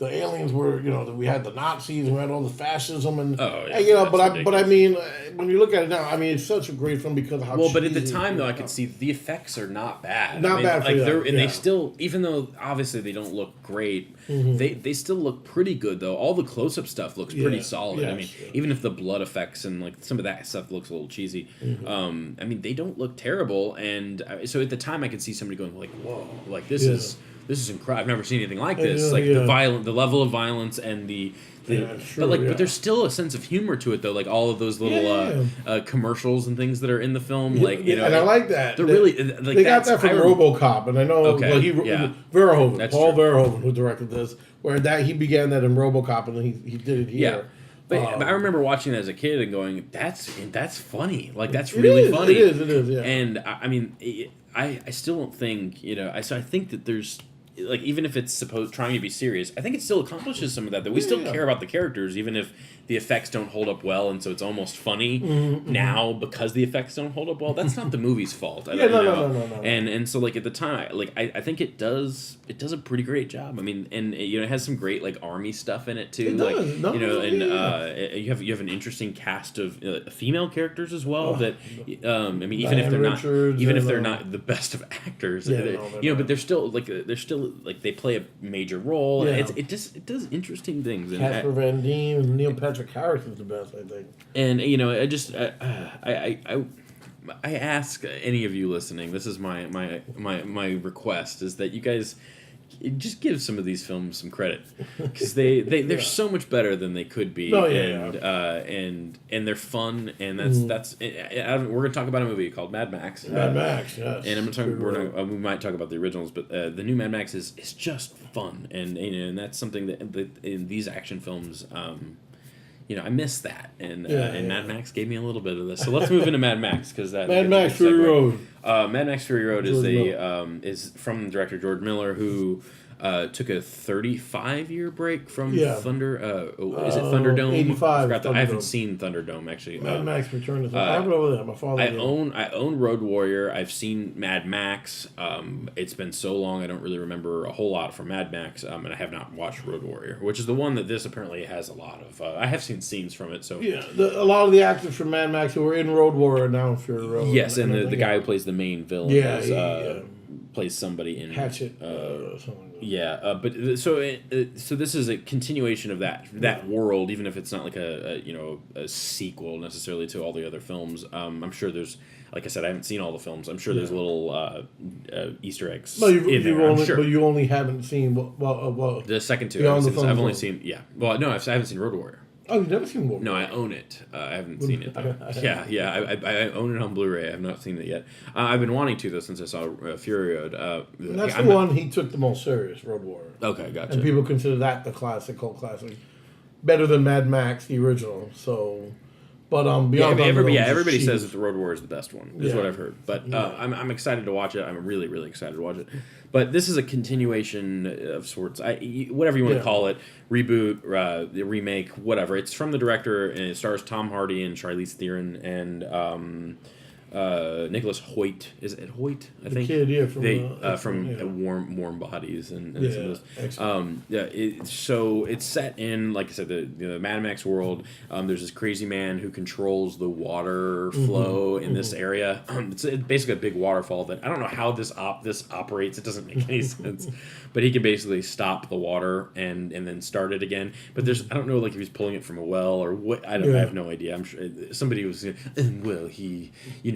the aliens were, that we had the Nazis and we had all the fascism and but I mean, when you look at it now, I mean, it's such a great film because of how. Well, but at the time though, I could see the effects are not bad. Not bad, like they still, even though obviously they don't look great, they still look pretty good though. All the close-up stuff looks pretty solid. I mean, even if the blood effects and like some of that stuff looks a little cheesy, I mean, they don't look terrible. And so at the time, I could see somebody going like, "Whoa, like this is." This is incredible. I've never seen anything like this. The level of violence and but there's still a sense of humor to it though. Like all of those little commercials and things that are in the film. Like and I like that. They're really like they got that from RoboCop, and I know Verhoeven, Paul Verhoeven, who directed this, where he began that in RoboCop, and then he did it here. Yeah. But I remember watching it as a kid and going, "That's funny. Like that's really funny." It is. Yeah. And I mean, I still don't think So I think that there's. Like even if it's trying to be serious, I think it still accomplishes some of that. That we still care about the characters, even if the effects don't hold up well, and so it's almost funny now because the effects don't hold up well. That's not the movie's fault. No. And so like at the time, I think it does a pretty great job. I mean, and it has some great like army stuff in it too. You have an interesting cast of female characters as well. That I mean, even if they're not the best of actors, but they're still like they play a major role. Yeah. It does interesting things. Casper Van Dien and Neil Patrick Harris is the best, I think. And I ask any of you listening. This is my request is that you guys just give some of these films some credit because they're so much better than they could be. And they're fun, and that's we're gonna talk about a movie called Mad Max. Yes. And I'm talking. We might talk about the originals, but the new Mad Max is just fun, and that's something that in these action films. I miss that, and Mad Max gave me a little bit of this. So let's move into Mad Max because Mad Max Fury Road. Mad Max Fury Road is from director George Miller, who took a 35-year break from Thunder. Is it Thunderdome? 85. I haven't seen Thunderdome actually. Mad Max Return to I have it over there. My father. I own Road Warrior. I've seen Mad Max. It's been so long I don't really remember a whole lot from Mad Max. And I have not watched Road Warrior, which is the one that this apparently has a lot of. I have seen scenes from it. So a lot of the actors from Mad Max who were in Road Warrior now Fury Road. Yes, and the guy who plays the main villain plays somebody in Hatchet. Something. But so this is a continuation of that world, even if it's not like a sequel necessarily to all the other films. I'm sure there's, like I said, I haven't seen all the films. I'm sure there's little Easter eggs. But you only haven't seen the second two. I've only seen. Yeah. Well, no, I haven't seen Road Warrior. Oh, you've never seen Borgman? No, I own it. I haven't seen it though. I own it on Blu-ray. I have not seen it yet. I've been wanting to though since I saw Fury Road. That's the one he took the most serious, Road Warrior. Okay, gotcha. And people consider that the classic, cult classic, better than Mad Max, the original. So, but beyond everybody says that the Road Warrior is the best one. Is what I've heard. But I'm excited to watch it. I'm really really excited to watch it. But this is a continuation of sorts. Whatever you want to call it, reboot, remake, whatever. It's from the director, and it stars Tom Hardy and Charlize Theron and Nicholas Hoyt. Is it Hoyt? I think. The kid, from Warm Bodies and some of those. So it's set in, like I said, the Mad Max world. There's this crazy man who controls the water flow in this area. It's basically a big waterfall that I don't know how this operates. It doesn't make any sense. But he can basically stop the water and then start it again. But I don't know like if he's pulling it from a well or what. I have no idea. I'm sure somebody was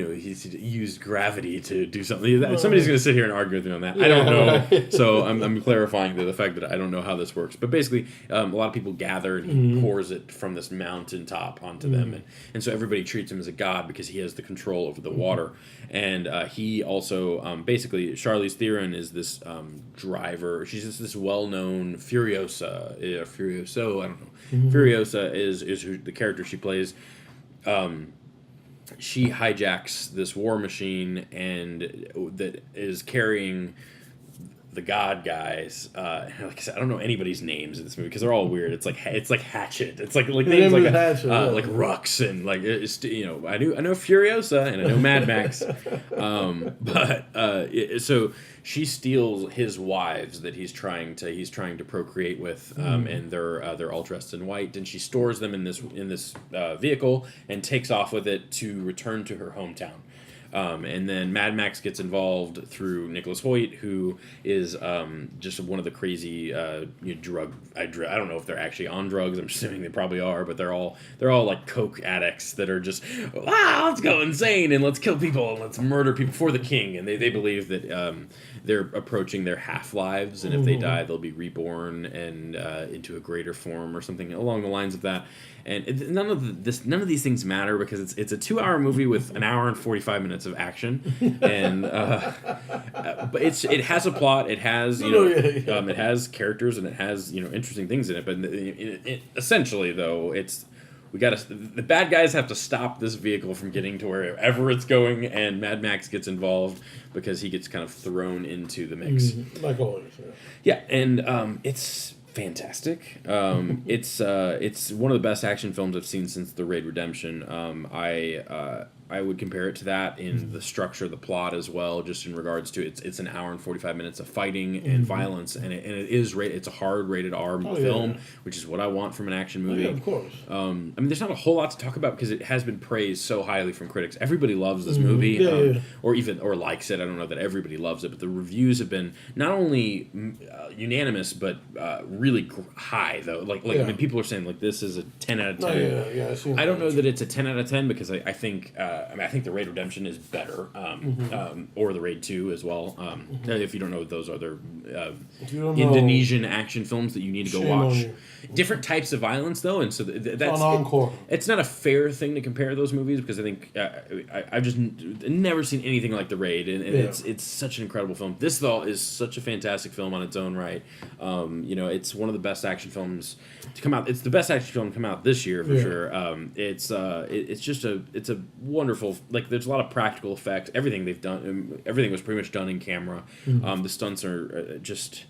he's used gravity to do something. Somebody's going to sit here and argue with me on that. I don't know. So I'm clarifying the fact that I don't know how this works. But basically, a lot of people gather and he pours it from this mountaintop onto them. And so everybody treats him as a god because he has the control over the water. And he also, basically, Charlize Theron is this driver. She's just this well-known Furiosa. Furioso, I don't know. Furiosa is the character she plays. She hijacks this war machine and that is carrying the God guys. Like I said, I don't know anybody's names in this movie because they're all weird. It's like Hatchet. It's like names like like Rux and like I know Furiosa and I know Mad Max. So she steals his wives that he's trying to procreate with, and they're all dressed in white, and she stores them in this vehicle and takes off with it to return to her hometown. And then Mad Max gets involved through Nicholas Hoyt, who is just one of the crazy drug. I don't know if they're actually on drugs. I'm assuming they probably are, but they're all like coke addicts that are just let's go insane and let's kill people and let's murder people for the king. And they believe that they're approaching their half lives, and if they die, they'll be reborn and into a greater form or something along the lines of that. And none of these things matter because it's a 2-hour movie with an hour and 45 minutes of action, and but it has a plot, it has it has characters, and it has interesting things in it. But essentially, though, the bad guys have to stop this vehicle from getting to wherever it's going, and Mad Max gets involved because he gets kind of thrown into the mix. Like always, and it's fantastic. It's one of the best action films I've seen since The Raid Redemption. I would compare it to that in the structure, the plot as well, just in regards to it's an hour and 45 minutes of fighting and violence, and it's a hard rated R film, which is what I want from an action movie. Of course. I mean, there's not a whole lot to talk about because it has been praised so highly from critics. Everybody loves this movie, or likes it. I don't know that everybody loves it, but the reviews have been not only unanimous but really high though. Like I mean, people are saying like this is a 10 out of 10. I don't know that it's a 10 out of 10 because I think. I think The Raid Redemption is better, or The Raid 2 as well. If you don't know what those are, they're Indonesian action films that you need to go watch. Different types of violence, though, and so that's encore. It's not a fair thing to compare those movies because I think I've just never seen anything like The Raid, and it's such an incredible film. This, though, is such a fantastic film on its own right. It's one of the best action films to come out. It's the best action film to come out this year for sure. It's a wonderful, like there's a lot of practical effects. Everything they've done, everything was pretty much done in camera. The stunts are just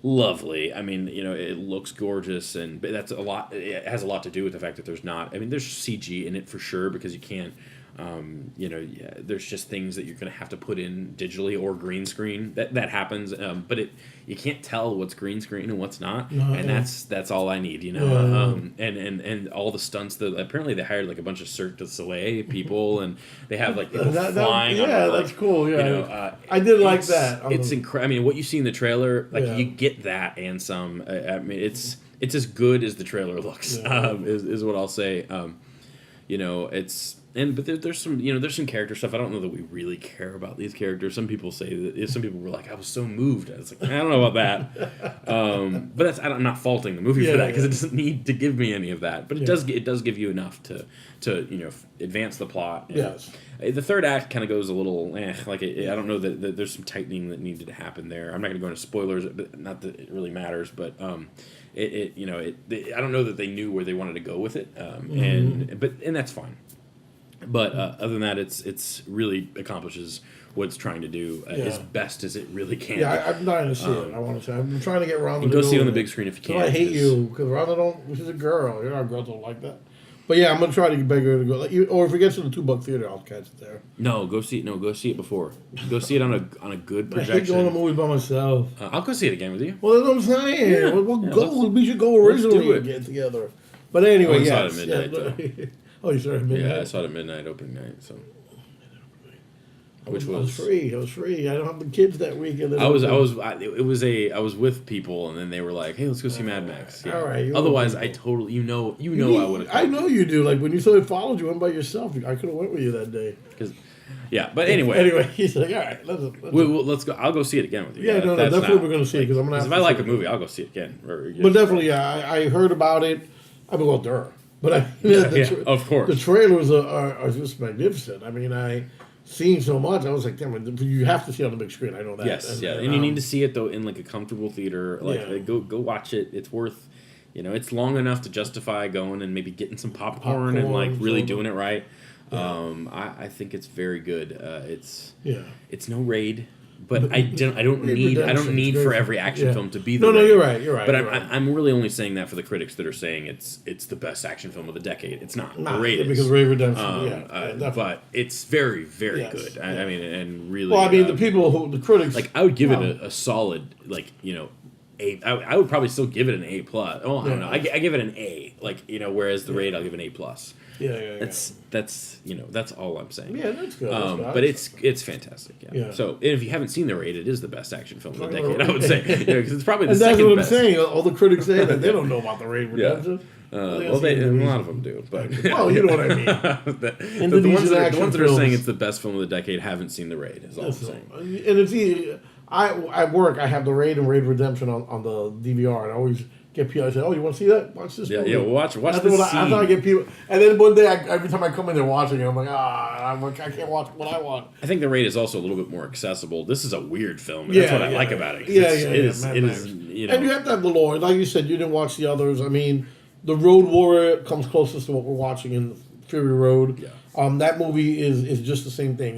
lovely. I mean, it looks gorgeous, but that's a lot. It has a lot to do with the fact that there's CG in it for sure because you can't. There's just things that you're going to have to put in digitally or green screen. That happens, but you can't tell what's green screen and what's not, and that's all I need, and all the stunts. Apparently they hired like a bunch of Cirque du Soleil people, and they have like people flying. That's cool. Yeah, I did like that. It's incredible. I mean, what you see in the trailer, you get that and some. I mean, it's as good as the trailer looks. Is what I'll say. but there's some there's some character stuff. I don't know that we really care about these characters. Some people say that some people were like, I was so moved. I was like, I don't know about that. But I'm not faulting the movie for that because it doesn't need to give me any of that. But it does give you enough to advance the plot. Yes. The third act kind of goes a little I don't know that there's some tightening that needed to happen there. I'm not going to go into spoilers, but not that it really matters. But I don't know that they knew where they wanted to go with it, and that's fine. But other than that, it's really accomplishes what it's trying to do as best as it really can. Yeah, I'm dying to see it. I want to say I'm trying to get Rhonda. You can go see it on the big screen if you can. I hate you because Rhonda she's a girl. Girls don't like that. But yeah, I'm gonna try to get bigger to go. Or if it gets to the $2 theater, I'll catch it there. No, go see it. No, go see it before. Go see it on a good projection. I hate going to movies by myself. I'll go see it again with you. Well, that's what I'm saying. Yeah. We should go originally and get together. But anyway, I saw it at midnight. Yeah. Oh, you saw it at midnight? Yeah, I saw it at midnight opening night. So. I was free. I don't have the kids that weekend. I was with people, and then they were like, "Hey, let's go see Mad Max." Yeah. All right. Otherwise, I totally, I would have. I know you do. Like when you said it followed you, went by yourself. I could have went with you that day. But anyway. Anyway, he's like, all right, let's go. I'll go see it again with you. Yeah, no, definitely we're going to see it because I'm going to. If I like a movie, I'll go see it again. But definitely, yeah, I heard about it. I mean, well, but of course, the trailers are just magnificent. I mean, I seen so much. I was like, damn, you have to see it on the big screen. I know that. Yes, and you need to see it though in like a comfortable theater. Go watch it. It's worth. It's long enough to justify going and maybe getting some popcorn and like really doing it right. Yeah. I think it's very good. It's no Raid. But I don't need for every action film to be the. No, you're right. But I'm really only saying that for the critics that are saying it's the best action film of the decade. It's not. Raid is. Because Raid Redemption. But it's very, very good. I mean, and really. Well, I mean, the critics. Like, I would give it a solid, I would probably still give it an A+. Oh, I don't know. I give it an A. Whereas the Raid, I'll give an A+. Yeah. That's all I'm saying. Yeah, that's good. But it's fantastic. Yeah. So if you haven't seen The Raid, it is the best action film of the decade. I would say because it's probably the second best. That's what I'm saying. All the critics say that they don't know about The Raid Redemption. A lot of them do. But well, you know what I mean. the ones that are saying it's the best film of the decade haven't seen The Raid. Is all I'm saying. And it's easy. At work, I have The Raid and Raid Redemption on the DVR, and I always get people. I say, "Oh, you want to see that? Watch this movie." Yeah, watch this scene. I thought I get people, and then one day, every time I come in there watching it, I'm like, I can't watch what I want. I think The Raid is also a little bit more accessible. This is a weird film. And that's what I like about it. It is. And you have to have the lore. Like you said, you didn't watch the others. I mean, The Road Warrior comes closest to what we're watching in Fury Road. Yeah. That movie is just the same thing.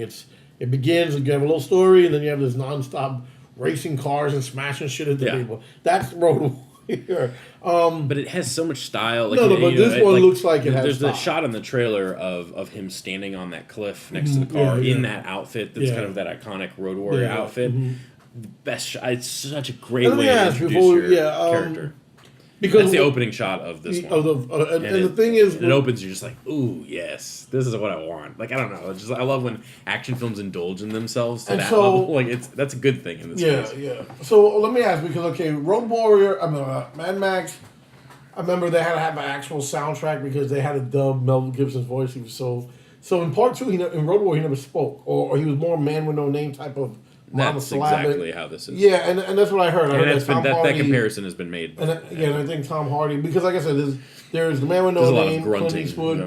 It begins, you have a little story, and then you have this nonstop racing cars and smashing shit into people. That's Road Warrior. But it has so much style. But this one looks like it has There's style. the shot in the trailer of him standing on that cliff next to the car in that outfit that's kind of that iconic Road Warrior outfit. The best shot. It's such a great way to introduce your character. Because that's the opening shot of this one. And the thing is, it opens. You're just like, ooh, yes, this is what I want. Like, I don't know. I love when action films indulge in themselves to that level. Like, that's a good thing in this case. Yeah. So let me ask, because Road Warrior, Mad Max. I remember they had to have an actual soundtrack because they had to dub Mel Gibson's voice. He was so in part 2. In Road Warrior, he never spoke, or he was more man with no name type of. That's exactly how this is. Yeah, and that's what I heard. That comparison has been made. And I think Tom Hardy, because like I said, there's the man with no name, Clint Eastwood.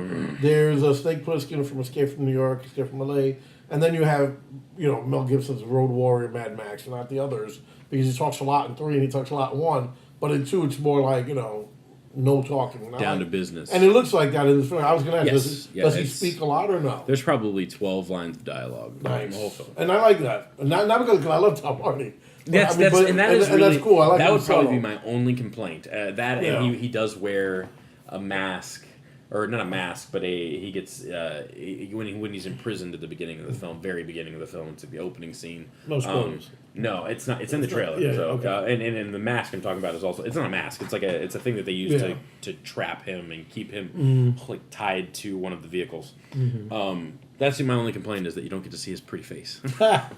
There's Snake Plissken from Escape from New York, Escape from LA, and then you have Mel Gibson's Road Warrior, Mad Max, and not the others because he talks a lot in 3 and he talks a lot in 1, but in 2 it's more like no talking. Down to business. And it looks like that in this film. I was going to ask, does he speak a lot or no? There's probably 12 lines of dialogue in the whole film. And I like that. And not because I love Tom Hardy. That's cool. I like that would probably be my only complaint. And he does wear a mask. Or not a mask, but he gets when he's imprisoned at the beginning of the film, very beginning of the film. It's the opening scene. No spoilers. No, it's not. It's in the trailer. And the mask I'm talking about is also. It's not a mask. It's it's a thing that they use to trap him and keep him tied to one of the vehicles. That's my only complaint is that you don't get to see his pretty face. And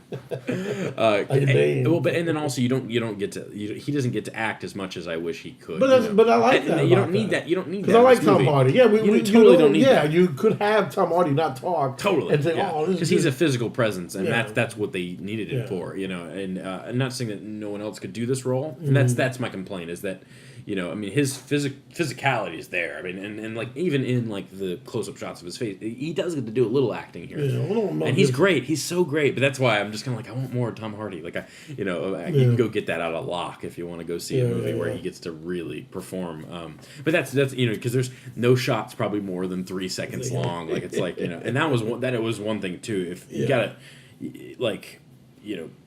then also you don't get to he doesn't get to act as much as I wish he could. But I like that. You don't need that. You don't need that. Because I like Tom Hardy. Yeah, we totally don't need that. Yeah, you could have Tom Hardy not talk. Totally. And say, because he's a physical presence, and that's what they needed him for. And I'm not saying that no one else could do this role. And that's my complaint is that. His physicality is there. I mean, and like even in like the close-up shots of his face, he does get to do a little acting here, and he's great. He's so great. But that's why I'm just kind of like I want more Tom Hardy. Like you can go get that out of Locke if you want to go see a movie where he gets to really perform. But that's because there's no shots probably more than 3 seconds long. Like it's like and that was one thing too. If you gotta like.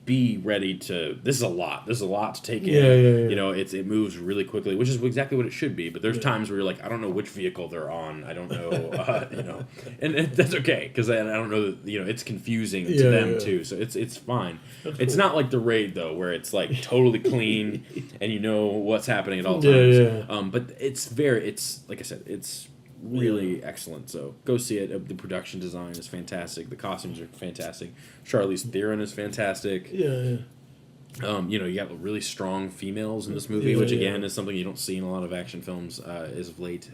Be ready to. This is a lot. There's a lot to take in. It moves really quickly, which is exactly what it should be. But there's times where you're like, I don't know which vehicle they're on. I don't know. And that's okay because I don't know that it's confusing to them too. So it's fine. It's not like The Raid though, where it's like totally clean and you know what's happening at all times. But it's like I said, it's really excellent. So go see it. The production design is fantastic. The costumes are fantastic. Charlize Theron is fantastic. You got really strong females in this movie, which again is something you don't see in a lot of action films as of late,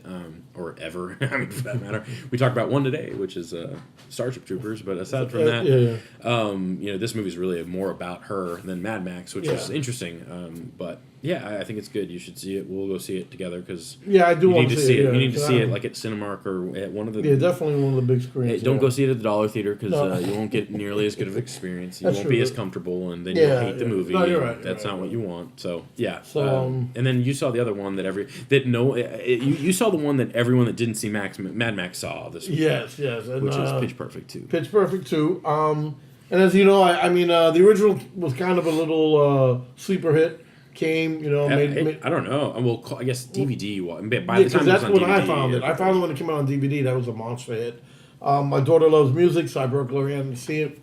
or ever. I mean, for that matter, we talked about one today, which is Starship Troopers. But aside from that, this movie is really more about her than Mad Max, which is interesting. But yeah, I think it's good. You should see it. We'll go see it together because I do want to see it. You need to see it like at Cinemark or at one of the definitely one of the big screens. Don't go see it at the Dollar Theater because you won't get nearly as good of an experience. You won't be as comfortable, and then you'll hate the movie. No, you're right. That's not what you want. So yeah. So and then you saw the other one you saw the one that everyone that didn't see Mad Max saw this week. Yes, and, which is Pitch Perfect 2. Pitch Perfect 2. And as you know, the original was kind of a little sleeper hit. Came, I don't know. Well, I guess DVD. By the time that's when DVD, I found it. I found it when it came out on DVD. That was a monster hit. My daughter loves music, so I brought Gloria in to see it.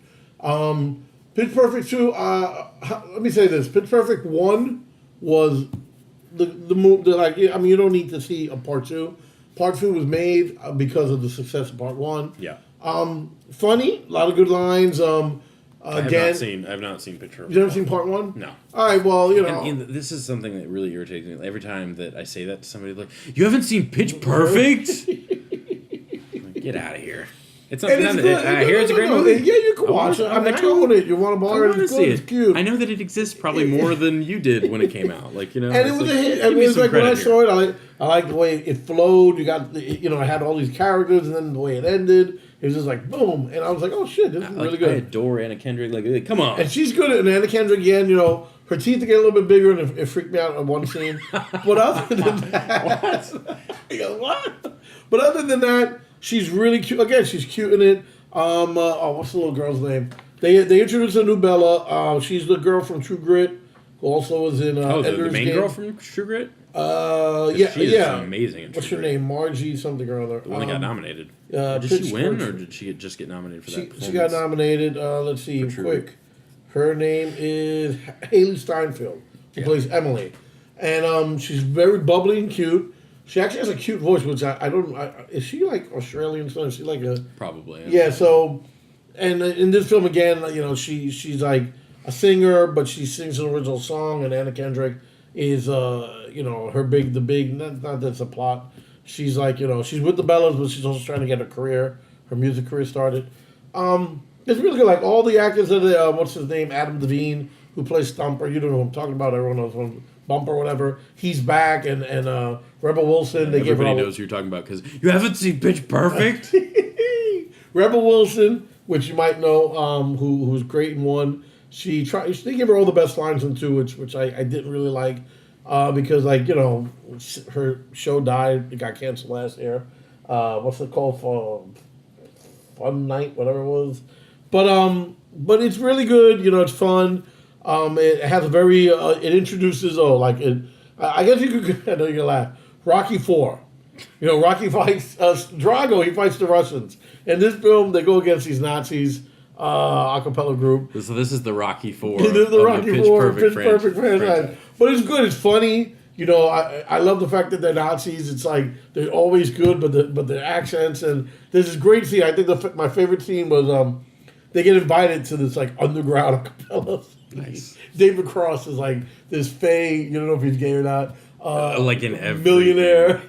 Pitch Perfect 2. Let me say this: Pitch Perfect 1 was the move. You don't need to see a part 2. Part 2 was made because of the success of part 1. Yeah. Funny, a lot of good lines. I have not seen Pitch Perfect. You haven't seen part 1? No. All right, well, And this is something that really irritates me. Every time that I say that to somebody, like, you haven't seen Pitch Perfect? Like, get out of here. It's not. I hear it's a great movie. Yeah, you can watch it. I own it. You want to borrow it? It's cute. I know that it exists probably more than you did when it came out. Like And it was a hit. It was like when I saw it, I liked the way it flowed. You got, it had all these characters, and then the way it ended. It was just like boom, and I was like, "Oh shit, this is really good." I adore Anna Kendrick. Like, come on, and she's good. And Anna Kendrick again, her teeth get a little bit bigger, and it freaked me out in one scene. But other than that, what? But other than that, she's really cute. Again, she's cute in it. What's the little girl's name? They introduced a new Bella. She's the girl from True Grit, who also was in. The main girl from True Grit. She's amazing. What's her name? Margie something or other. The one that got nominated. Did she win, or did she just get nominated for that performance? She got nominated. Let's see, quick. Her name is Haley Steinfeld, who plays Emily, and she's very bubbly and cute. She actually has a cute voice, which I don't. Is she like Australian? So is she like a probably? Yeah. So, and in this film again, she's like a singer, but she sings an original song, and Anna Kendrick is her big not that's a plot. She's like she's with the Bellas, but she's also trying to get her music career started. It's really good. Like all the actors of the what's his name, Adam Devine, who plays Stumper. You don't know who I'm talking about. Everyone knows him. Bumper, whatever. He's back, and Rebel Wilson. Everybody knows who you're talking about because you haven't seen Pitch Perfect. Rebel Wilson, which you might know, who's great in one. They gave her all the best lines in 2, which I didn't really like. Because her show died. It got canceled last year. What's it called? For Fun Night, whatever it was. But it's really good. It's fun. It has a very. It introduces. I guess you could. I know you're gonna laugh. Rocky IV. Rocky fights Drago. He fights the Russians. In this film, they go against these Nazis. A cappella group. So this is the Rocky IV. This is the Rocky IV Pitch Perfect franchise. But it's good. It's funny. I love the fact that they're Nazis. It's like they're always good, but their accents, and there's this great scene. I think my favorite scene was they get invited to this like underground acapella. Nice. David Cross is like this fey. You don't know if he's gay or not. Like in every millionaire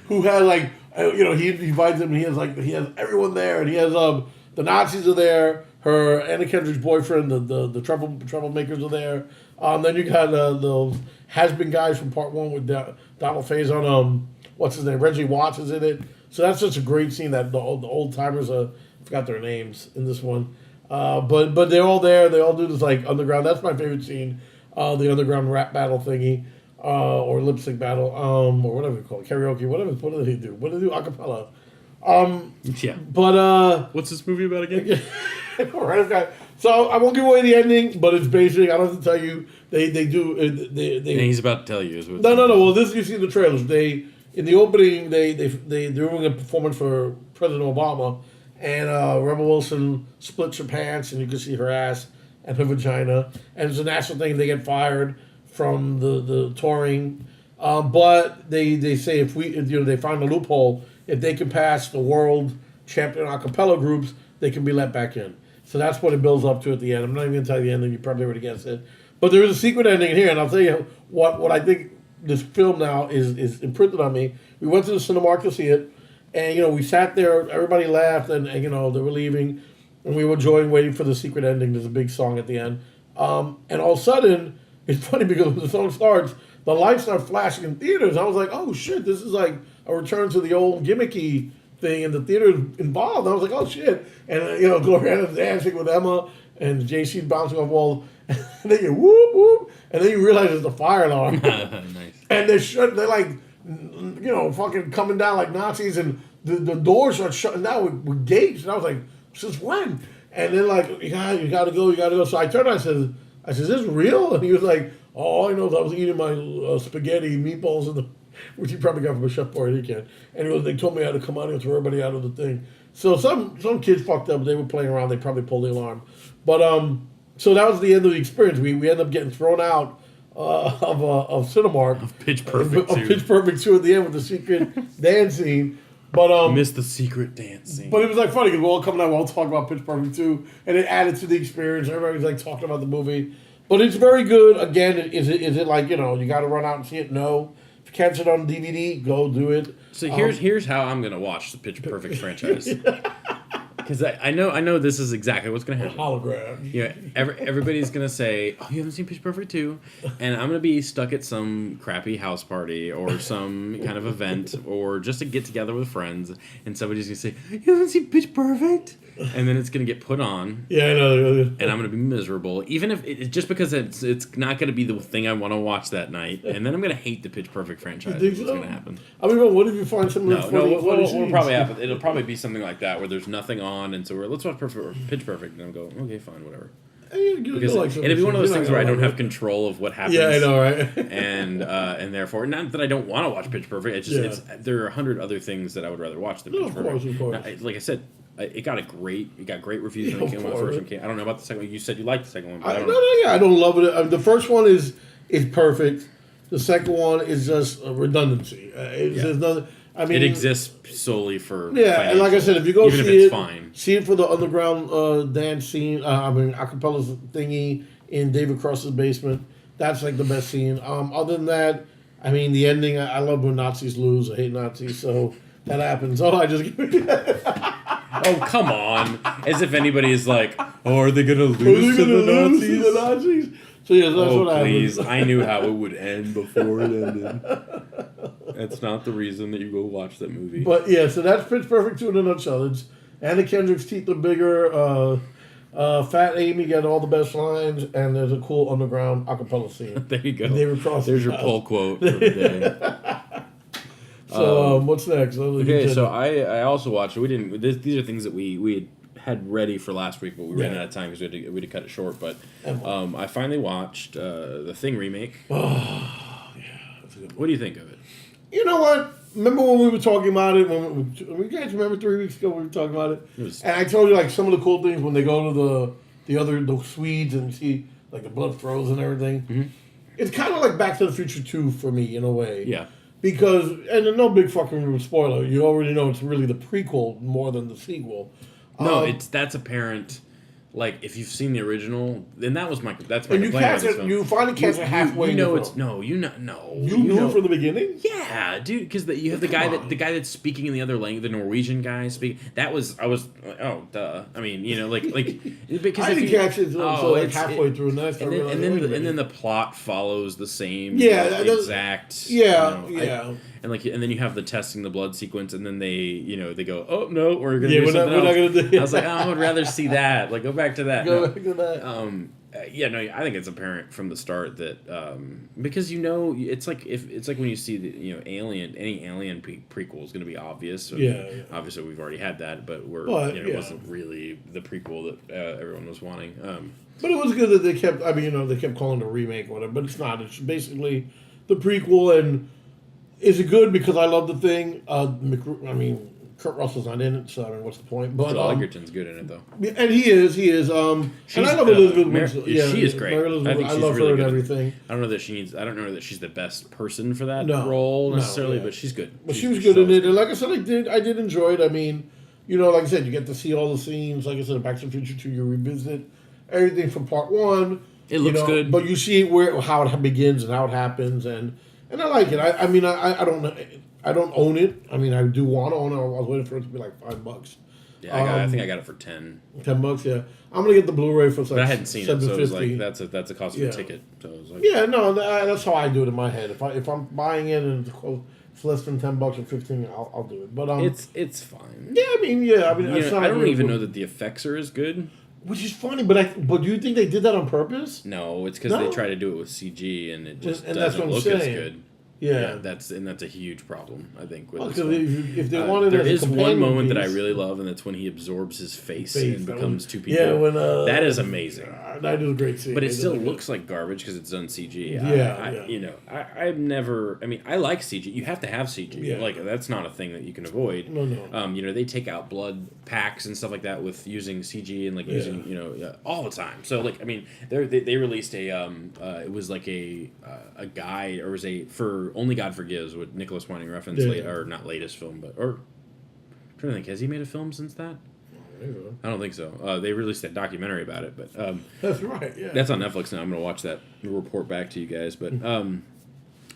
who has like he invites them. And he has everyone there, and he has the Nazis are there. Her Anna Kendrick's boyfriend, the troublemakers are there. Then you got the has-been guys from part one with Donald Faison. What's his name? Reggie Watts is in it. So that's just a great scene that the old timers forgot their names in this one. But they're all there. They all do this like underground. That's my favorite scene. The underground rap battle thingy. Or lip sync battle. Or whatever you call it. Karaoke. Whatever. What do they do? What do they do? Acapella. Yeah. But what's this movie about again? Right. So I won't give away the ending, but it's basic. I don't have to tell you. They do. And he's about to tell you. No. Well, this you see in the trailers. In the opening they're doing a performance for President Obama, and Rebel Wilson splits her pants, and you can see her ass and her vagina, and it's a national thing. They get fired from the touring, but they say if they find a loophole, if they can pass the world champion a cappella groups, they can be let back in. So that's what it builds up to at the end. I'm not even going to tell you the ending. You probably already guessed it. But there is a secret ending here, and I'll tell you what I think this film now is imprinted on me. We went to the Cinemark to see it, and, we sat there. Everybody laughed, and they were leaving, and we were enjoying waiting for the secret ending. There's a big song at the end. And all of a sudden, it's funny because when the song starts, the lights start flashing in theaters. I was like, oh, shit, this is like a return to the old gimmicky thing, and the theater involved. I was like, oh shit! And Gloriana's dancing with Emma, and JC bouncing off walls, and they get whoop whoop, and then you realize it's the fire alarm. Nice. And they're like, fucking coming down like Nazis, and the doors are shutting down with gates, and I was like, since when? And then like, you gotta go. So I turned around and I said, is this real? And he was like, oh, I know. I was eating my spaghetti meatballs which he probably got from a chef Puerto Rican. And they told me I had to come out and throw everybody out of the thing. So some kids fucked up. They were playing around. They probably pulled the alarm. But so that was the end of the experience. We ended up getting thrown out of Cinemark. Of Pitch Perfect 2. Of Pitch Perfect 2 at the end with the secret dance scene. But missed the secret dance scene. But it was like funny because we're all coming out, we're all talking about Pitch Perfect 2, and it added to the experience. Everybody's like talking about the movie. But it's very good. Again, is it like, you got to run out and see it? No. If you catch it on DVD, go do it. So here's how I'm gonna watch the Pitch Perfect franchise. Because I know this is exactly what's gonna happen. Hologram. Yeah, everybody's gonna say, "Oh, you haven't seen Pitch Perfect 2?" And I'm gonna be stuck at some crappy house party or some kind of event or just a get together with friends, and somebody's gonna say, "You haven't seen Pitch Perfect?" And then it's gonna get put on. Yeah, I know. And I'm gonna be miserable, even if just because it's not gonna be the thing I want to watch that night, and then I'm gonna hate the Pitch Perfect franchise. What's gonna happen? I mean, what if you find something? What'll probably happen? It'll probably be something like that where there's nothing on, and so let's watch Pitch Perfect, and I'll go, okay, fine, whatever. Because it'll be one of those things where I don't have control of what happens. Yeah, I know, right? and therefore, not that I don't want to watch Pitch Perfect. It's just there are 100 other things that I would rather watch than Pitch Perfect. Of course. Like I said, it got great reviews when it came out. The first one came. I don't know about the second one. You said you liked the second one. But I don't love it. The first one is perfect. The second one is just a redundancy. There's nothing. I mean, it exists solely for and like I said, if you go even see if it's see it for the underground dance scene. Acapella thingy in David Cross's basement. That's like the best scene. Other than that, I mean, the ending. I love when Nazis lose. I hate Nazis, so that happens. Oh, I just. Oh, come on. As if anybody is like, oh, are they going to lose to the Nazis? So, yes, that's what happens. Please. I knew how it would end before it ended. That's not the reason that you go watch that movie. But, yeah, so that's Pitch Perfect 2 in a nutshell. It's Anna Kendrick's teeth are bigger. Fat Amy got all the best lines, and there's a cool underground acapella scene. There you go. There's your pull quote for the day. So what's next? Okay, so I also watched. These are things that we had ready for last week, but we ran out of time because we had to cut it short. But I finally watched the Thing remake. Oh yeah, that's a good one. What do you think of it? You know what? Remember when we were talking about it? When you guys remember 3 weeks ago we were talking about it? And I told you like some of the cool things when they go to the Swedes and see like the blood froze and everything. Mm-hmm. it's kind of like Back to the Future 2 for me in a way. Yeah. Because, and no big fucking spoiler, you already know it's really the prequel more than the sequel. No, that's apparent. Like, if you've seen the original, then that's my and you complaint. you finally catch it halfway. You know in the it's film. You knew know it from the beginning. Yeah, dude, because you have the guy that's speaking in the other language, the Norwegian guy speaking. I was duh. I mean, because I didn't catch it until halfway through, and then the plot follows the same exact and then you have the testing the blood sequence, and then they go, oh no, we're gonna do something else. Not gonna do I was like, I would rather see that. Like, go back to that. Back to that. I think it's apparent from the start that because it's like when you see the any Alien prequel is going to be obvious. Obviously we've already had that, but it wasn't really the prequel that everyone was wanting. But it was good that they kept. I mean, they kept calling it a remake or whatever, but it's not. It's basically the prequel. And is it good? Because I love the thing. Kurt Russell's not in it, so I mean, what's the point? But Egerton's good in it, though. And he is. And I love Elizabeth. She is great. I love her and everything. I don't know that she's the best person for that role necessarily, but she's good. But she was good in it, and like I said, I did enjoy it. I mean, like I said, you get to see all the scenes. Like I said, Back to the Future 2, you revisit everything from part 1. It looks good, but you see how it begins and how it happens, and I like it. I mean, I don't know. I don't own it. I mean, I do want to own it. I was waiting for it to be like $5. Yeah, I think I got it for $10. $10, yeah. I'm gonna get the Blu-ray for but I hadn't seen it, so it was like that's a cost of a ticket. So it was like, that's how I do it in my head. If I'm buying it and it's less than $10 or $15, I'll do it. But it's fine. Yeah, I mean, I don't even know that the effects are as good. Which is funny, but do you think they did that on purpose? No, it's because they try to do it with CG and it just doesn't that's what I'm look saying. as good. Yeah, that's a huge problem, I think. With if they wanted, there is one moment that I really love, and that's when he absorbs his face and becomes two people. Yeah, when that is amazing. That is a great scene. But it still looks like garbage because it's done CG. I've never. I mean, I like CG. You have to have CG. Yeah. Like, that's not a thing that you can avoid. No. They take out blood packs and stuff like that with using CG and using all the time. So like, I mean, they released a it was like a guide, or was for Only God Forgives, with Nicholas Winding Refn's or not latest film, but I'm trying to think, has he made a film since that? I don't think so. They released that documentary about it, but that's right. Yeah, that's on Netflix now. I'm gonna watch that and report back to you guys. But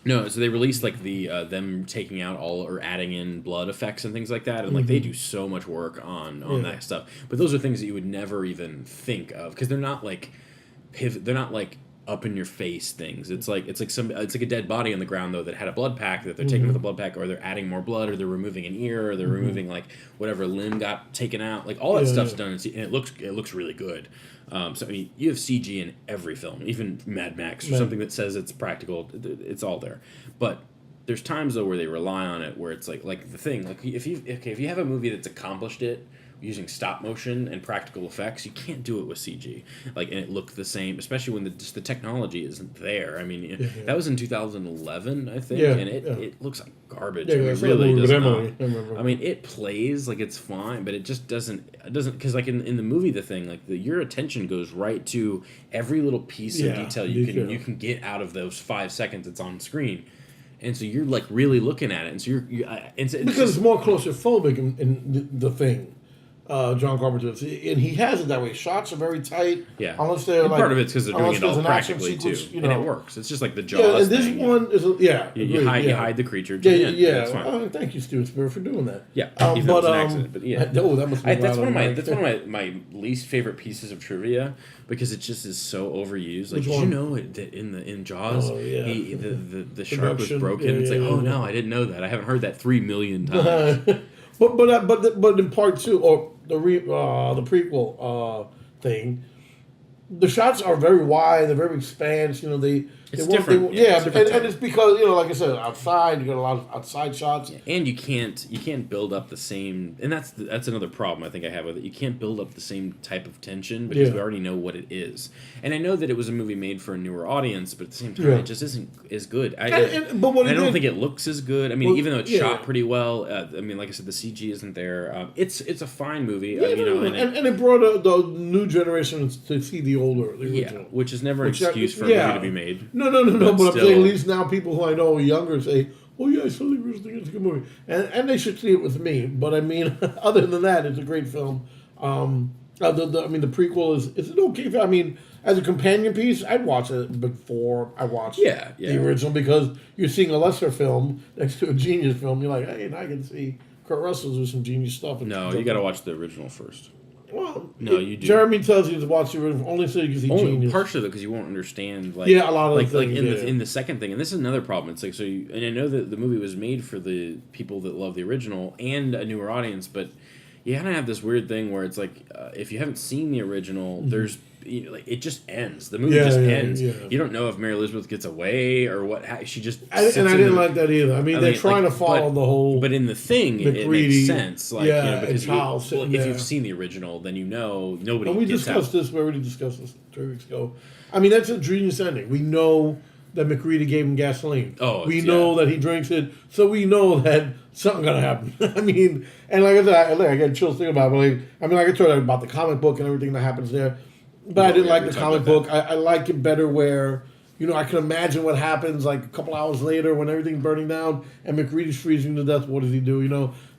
no, so they released like the them taking out all or adding in blood effects and things like that, and like they do so much work on that stuff. But those are things that you would never even think of because they're not like they're not like up in your face things. It's like a dead body on the ground though that had a blood pack that they're taking with a blood pack, or they're adding more blood, or they're removing an ear, or they're removing like whatever limb got taken out. Like all that stuff's done, and it looks really good. So I mean, you have CG in every film, even Mad Max or something that says it's practical. It's all there, but there's times though where they rely on it, where it's like the thing. Like if you have a movie that's accomplished it using stop motion and practical effects, you can't do it with CG. Like, and it looked the same, especially when the technology isn't there. I mean, that was in 2011, I think, and it looks like garbage. Yeah, it really does not. I mean, it plays like it's fine, but it just doesn't because like in the movie, the thing like your attention goes right to every little piece of detail you can get out of those 5 seconds it's on screen. And so you're like really looking at it, and so because it's more claustrophobic in the thing. John Carpenter, and he has it that way. Shots are very tight. Yeah, unless they're part of it's because they're doing it all practically too, and it works. It's just like the Jaws. Yeah, and this one is you hide the creature. That's fine. Thank you, Steven Spielberg, for doing that. Yeah, even though it's an accident, but that must be that's one of my least favorite pieces of trivia because it just is so overused. Like, did you know that in Jaws, the shark was broken? It's like, oh no, I didn't know that. I haven't heard that 3 million times. But in part 2 or the prequel thing, the shots are very wide. They're very expansive. It's different. And it's because like I said, outside you got a lot of outside shots, and you can't build up the same. And that's another problem I think I have with it. You can't build up the same type of tension because we already know what it is. And I know that it was a movie made for a newer audience, but at the same time, it just isn't as good. I don't think it looks as good. I mean, even though it's shot pretty well, I mean, like I said, the CG isn't there. It's a fine movie. And it brought the new generation to see the original, which is never an excuse for a movie to be made. No. But I'm saying at least now people who I know are younger say, "Oh yeah, I saw the original thing. It's a good movie," and they should see it with me. But I mean, other than that, it's a great film. The prequel is an okay film. I mean, as a companion piece, I'd watch it before I watched the original because you're seeing a lesser film next to a genius film. You're like, hey, and I can see Kurt Russell do some genius stuff. No, you got to watch the original first. Well, no, you do. Jeremy tells you to watch the original only so you can see genius. Partially though, because you won't understand. Like, a lot of things, in the second thing, and this is another problem. It's like and I know that the movie was made for the people that love the original and a newer audience, but you kind of have this weird thing where it's like if you haven't seen the original, there's it just ends. The movie just ends. Yeah. You don't know if Mary Elizabeth gets away or what. She just I didn't like that either. I mean, they're trying to follow the whole. But in the thing, it makes sense. Like, because if there. you've seen the original, then you know nobody. And we discussed this. We already discussed this 2 weeks ago. I mean, that's a genius ending. We know that McReady gave him gasoline. We know that he drinks it, so we know that something's gonna happen. I mean, and like I said, I get chills thinking about it. Like I told you about the comic book and everything that happens there. But I didn't like the comic book. I like it better where, I can imagine what happens like a couple hours later when everything's burning down and McReady's freezing to death. What does he do?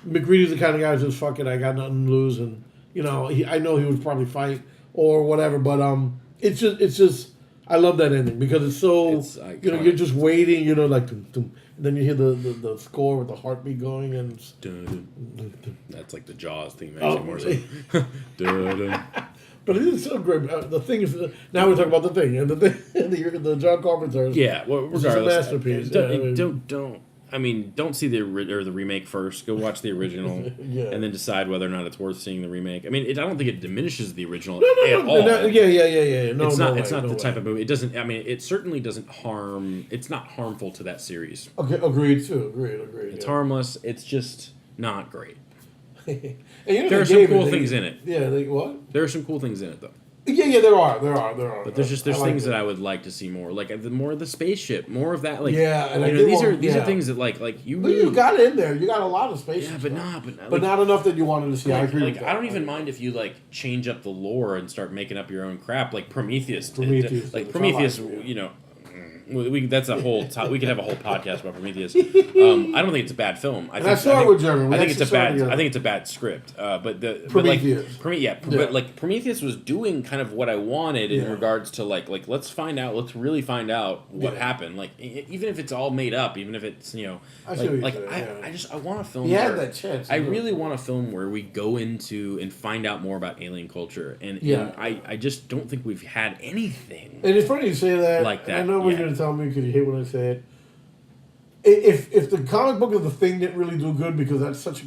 McReady's the kind of guy who says, fuck it, I got nothing to lose. And, I know he would probably fight or whatever. But it's just, I love that ending because it's so, you're just waiting, like, dum, dum, and then you hear the score with the heartbeat going and it's, dun, dun, dun. That's like the Jaws theme, actually, more so. Dun, dun. But it is so great. The thing is, now we're talking about the thing, and the John Carpenter's. Yeah, well, regardless, it's a masterpiece. Don't see the remake first. Go watch the original, and then decide whether or not it's worth seeing the remake. I mean, I don't think it diminishes the original at all. No, it's not the type of movie. It doesn't. I mean, it certainly doesn't harm. It's not harmful to that series. Okay, agreed too. Agreed. It's harmless. It's just not great. There are some cool things in it. Yeah, what? There are some cool things in it, though. Yeah, there are. But there's things that I would like to see more, like more of the spaceship, more of that. Like, and these are things that like you. But you got in there. You got a lot of spaceships. Yeah, but not enough that you wanted to see. I agree. Like, I don't even mind if you change up the lore and start making up your own crap, like Prometheus. Prometheus, that's a whole. We could have a whole podcast about Prometheus. I don't think it's a bad film. I saw it with Jeremy. I think it's a bad script. But Prometheus. But Prometheus was doing kind of what I wanted in regards to like let's really find out what happened. Like even if it's all made up, even if it's I want a film. Yeah, that chance. I really want a film where we go into and find out more about alien culture, and I just don't think we've had anything. And it's funny you say that. Like that. I know what you're gonna tell me because you hate when I say it. If the comic book of The Thing didn't really do good because that's such a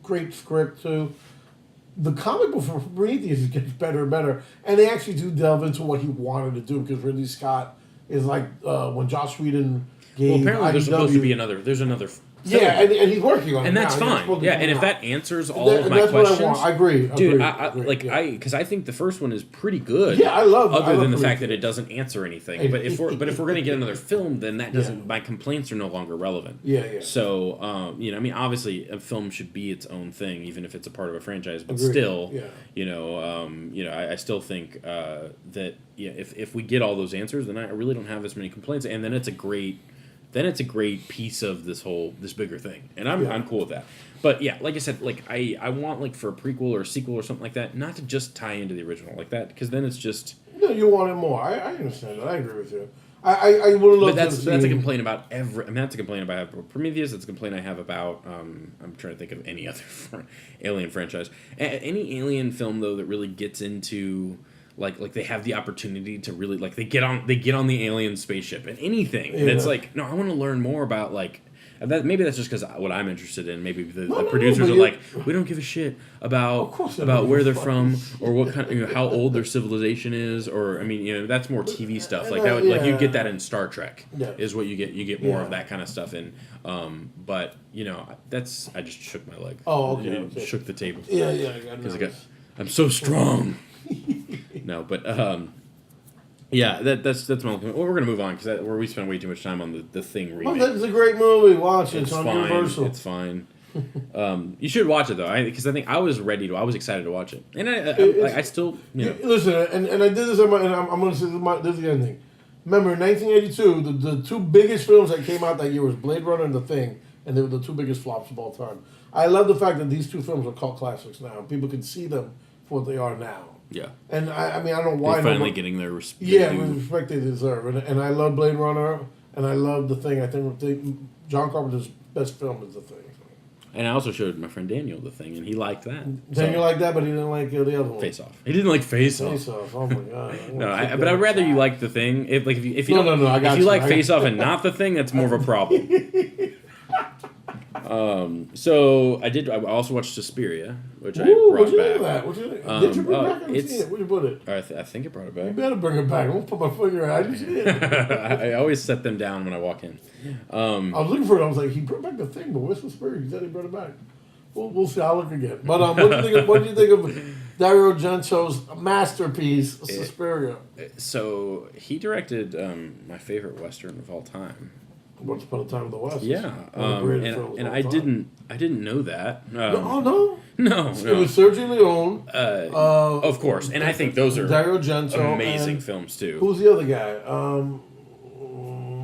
great script too, the comic book for Prometheus gets better and better, and they actually do delve into what he wanted to do because Ridley Scott is like when Joss Whedon gave. Well, apparently there's supposed to be another. There's another. Yeah, and he's working on it. And that's fine. Yeah, and if that answers all of my questions, I agree. Dude, because I think the first one is pretty good. Yeah, I love the fact that it doesn't answer anything. But if we're gonna get another film, then that doesn't. My complaints are no longer relevant. Yeah. So obviously a film should be its own thing, even if it's a part of a franchise. But still, I still think that if we get all those answers, then I really don't have as many complaints, and then it's a great piece of this bigger thing, and I'm cool with that. But yeah, like I said, I want for a prequel or a sequel or something like that, not to just tie into the original like that, because then it's just you want it more. I understand that. I agree with you. I would love. But that's a complaint about that's a complaint about Prometheus. That's a complaint I have about. I'm trying to think of any other alien franchise. Any alien film though that really gets into. Like they have the opportunity to really they get on the alien spaceship and anything, and it's no, I want to learn more about that. Maybe that's just because what I'm interested in. Maybe the producers are we don't give a shit about where they're from or what kind how old their civilization is, or that's more TV stuff like that. Like you get that in Star Trek is what you get. You get more of that kind of stuff in. But that's I just shook my leg. Oh, okay. Shook the table. Yeah. Because I'm so strong. No, but that's my. Well, we're gonna move on because we spent way too much time on the Thing remake. Well, that's a great movie. Watch it. It's on fine. Universal. It's fine. You should watch it though, because I think I was excited to watch it, and I still listen. And I did this. I'm gonna say this is the end thing. Remember, in 1982, the two biggest films that came out that year was Blade Runner and The Thing, and they were the two biggest flops of all time. I love the fact that these two films are cult classics now. People can see them for what they are now. Yeah. And I mean, I don't know why. They're finally getting their respect. Yeah, with respect they deserve. And I love Blade Runner, and I love The Thing. I think John Carpenter's best film is The Thing. And I also showed my friend Daniel The Thing, and he liked that. Daniel liked that, but he didn't like the other one. Face Off. He didn't like Face Off. Face Off. Oh my god. No, but I'd rather you like The Thing. If you No, like Face Off and not The Thing, that's more of a problem. So I also watched Suspiria, which I brought back. Did you bring it back? I didn't see it. Where'd you put it? I think I brought it back. You better bring it back. I won't put my finger in. I didn't see it. I always set them down when I walk in. I was looking for it. I was like, he brought back The Thing, but where's Suspiria? He said he brought it back. We'll see. I'll look again. But what do you think of Dario Argento's masterpiece, Suspiria? So he directed my favorite Western of all time. Once Upon a Time in the West. Yeah, and I didn't know that. No. It was Sergio Leone. Of course, and I think those are Dario Argento amazing films too. Who's the other guy?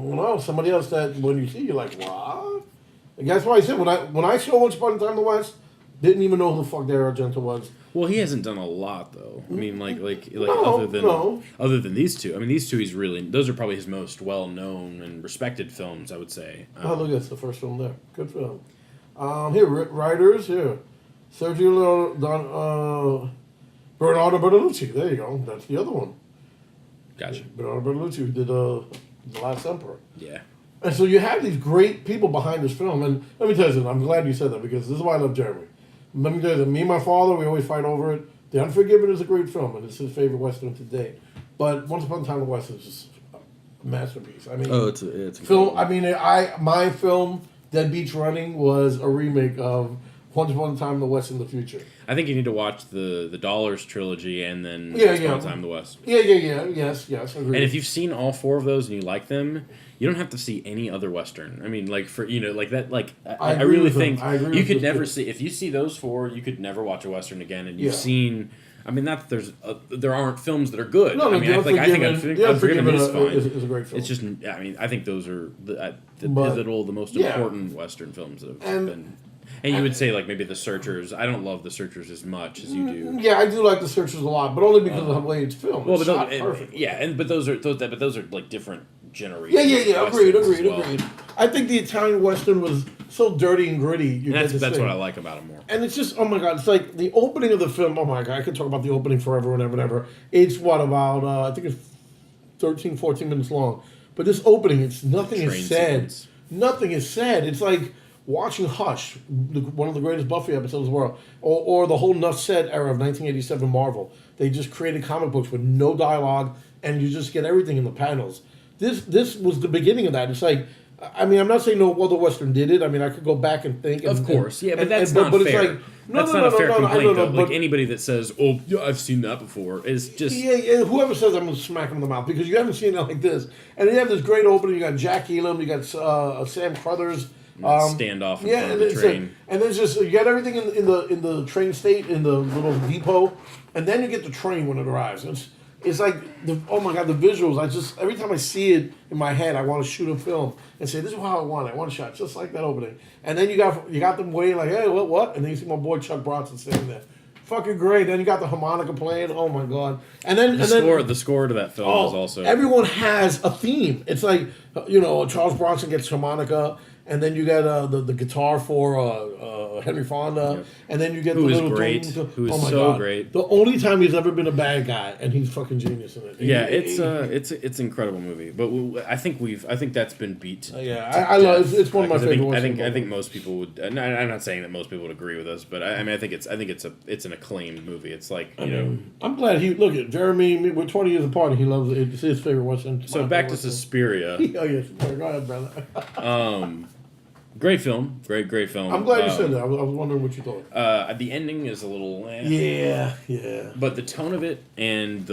Well, somebody else that when you see you're like, what? And that's why I said when I saw Once Upon a Time in the West, didn't even know who the fuck Dario Argento was. Well, he hasn't done a lot though. I mean, other than these two. I mean, these two those are probably his most well known and respected films, I would say. Look, that's the first film there. Good film. Here, writers here, Sergio Leone, Bernardo Bertolucci. There you go. That's the other one. Gotcha. Bernardo Bertolucci who did The Last Emperor. Yeah. And so you have these great people behind this film, and let me tell you something. I'm glad you said that because this is why I love Jeremy. Let me tell you that me and my father, we always fight over it. The Unforgiven is a great film, and it's his favorite Western to date. But Once Upon a Time in the West is just a masterpiece. I mean, it's film. I mean, my film Dead Beach Running was a remake of Once Upon a Time in the West in the future. I think you need to watch the Dollars trilogy and then Once Upon a Time in the West. Yes, agreed. And if you've seen all four of those and you like them, you don't have to see any other Western. I mean, like I really think you could never see if you see those four, you could never watch a Western again. And you've seen. I mean, not that there aren't films that are good. No, I mean, I think Unforgiven is fine. Is a great film. It's just, I mean, I think those are the most important Western films that have been. And you would say like maybe The Searchers. I don't love The Searchers as much as you do. Yeah, I do like The Searchers a lot, but only because of the way it's filmed. Well, it's not perfect. Yeah, but those are like different generations. Yeah. Agreed. I think the Italian Western was so dirty and gritty. That's what I like about it more. And it's just, oh my God, it's like the opening of the film. Oh my God, I could talk about the opening forever and ever. It's about I think it's 13, 14 minutes long. But this opening, nothing is said. Nothing is said. It's like watching Hush, one of the greatest Buffy episodes in the world, or the whole Nuff Said era of 1987 Marvel. They just created comic books with no dialogue, and you just get everything in the panels. This was the beginning of that. It's like, I mean, I'm not saying no other Western did it. I mean, I could go back and think. Of course, but that's not fair. It's like, that's not a fair complaint, though. Like anybody that says, "Oh, yeah, I've seen that before," is just whoever says, I'm gonna smack them in the mouth because you haven't seen it like this. And you have this great opening. You got Jack Elam, you got Sam Crothers. Standoff in front of the train. And then just you get everything in the train state in the little depot, and then you get the train when it arrives. It's like oh my God, the visuals. Every time I see it in my head, I want to shoot a film and say this is how I want it. I want a shot just like that opening. And then you got them waiting like, hey, what? And then you see my boy Chuck Bronson sitting there. Fucking great. Then you got the harmonica playing. Oh my God. And then the score to that film is also everyone has a theme. It's like Charles Bronson gets harmonica. And then you got the guitar for Henry Fonda, and then you get who the is little great, who is so God. Great. The only time he's ever been a bad guy, and he's fucking genius in it. It's an incredible movie, but I think that's been beat. I love it's one of my favorite ones. I think most people would. I'm not saying that most people would agree with us, but I mean I think it's an acclaimed movie. It's like I'm glad look at Jeremy. We're 20 years apart, and he loves it. It's his favorite Western. So back to Suspiria. Yes, go ahead, brother. Great film. Great film. I'm glad you said that. I was wondering what you thought. The ending is a little... Yeah. But the tone of it and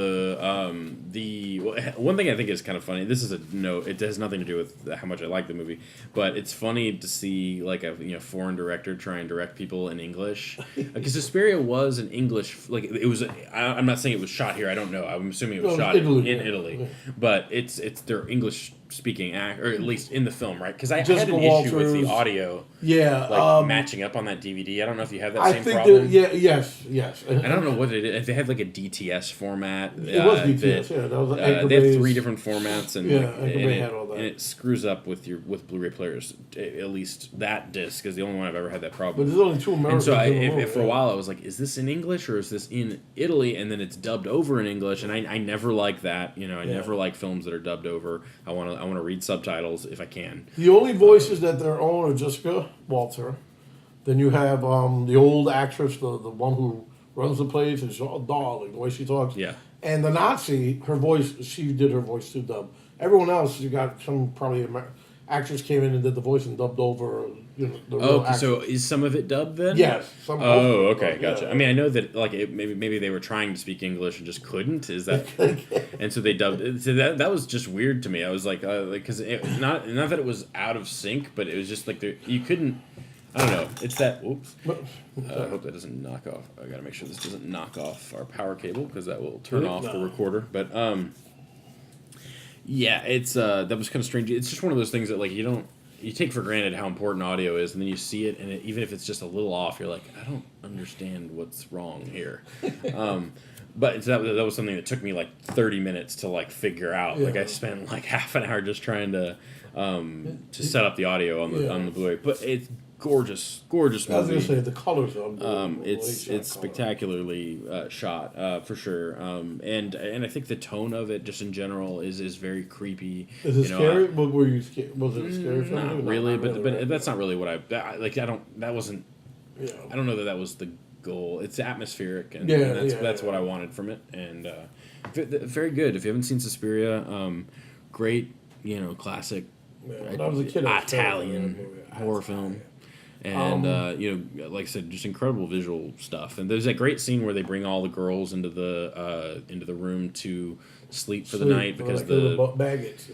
one thing I think is kind of funny, this is it has nothing to do with how much I like the movie, but it's funny to see like a foreign director try and direct people in English. Because Suspiria was an English... Like, it was... I'm not saying it was shot here. I don't know. I'm assuming it was shot in Italy. Yeah. But it's their English speaking act, or at least in the film, right? Because I had an issue with the audio, matching up on that DVD. I don't know if you have that same problem. Yes. I don't know what it is. They had like a DTS format. It was DTS. That was they have 3 different formats, and had all that. And it screws up with Blu-ray players. At least that disc is the only one I've ever had that problem. But there's only 2 Americans. And so for a while I was like, is this in English or is this in Italy? And then it's dubbed over in English, and I never like that. I never like films that are dubbed over. I want to read subtitles if I can. The only voices that they're on are Jessica Walter. Then you have the old actress, the one who runs the place, and she's all darling, the way she talks. Yeah. And the Nazi, her voice, she did her voice too dub. Everyone else, you got some probably actress came in and did the voice and dubbed over. The real actress. So is some of it dubbed then? Yes. Okay, gotcha. Yeah. I mean, I know that like maybe they were trying to speak English and just couldn't. Is that? And so they dubbed it. So that was just weird to me. I was like, because not that it was out of sync, but it was just like you couldn't. I don't know. It's that. Oops. I hope that doesn't knock off. I gotta make sure this doesn't knock off our power cable because that will turn off the recorder. But yeah, it's that was kind of strange. It's just one of those things that like you take for granted how important audio is, and then you see it, and even if it's just a little off, you're like, I don't understand what's wrong here. But that was something that took me like 30 minutes to like figure out. Yeah. Like I spent like half an hour just trying to set up the audio on the Blu-ray. But it's gorgeous movie. I was gonna say the colors are unbelievable. It's spectacularily shot for sure. And I think the tone of it just in general is very creepy. Is it scary? Were you scared? Was it a scary film? Not really, but that's not really what I like. I don't know that was the goal. It's atmospheric, and that's what I wanted from it. And very good. If you haven't seen Suspiria, great, classic Italian horror film. And like I said, just incredible visual stuff. And there's that great scene where they bring all the girls into the room to sleep for the night because the maggots.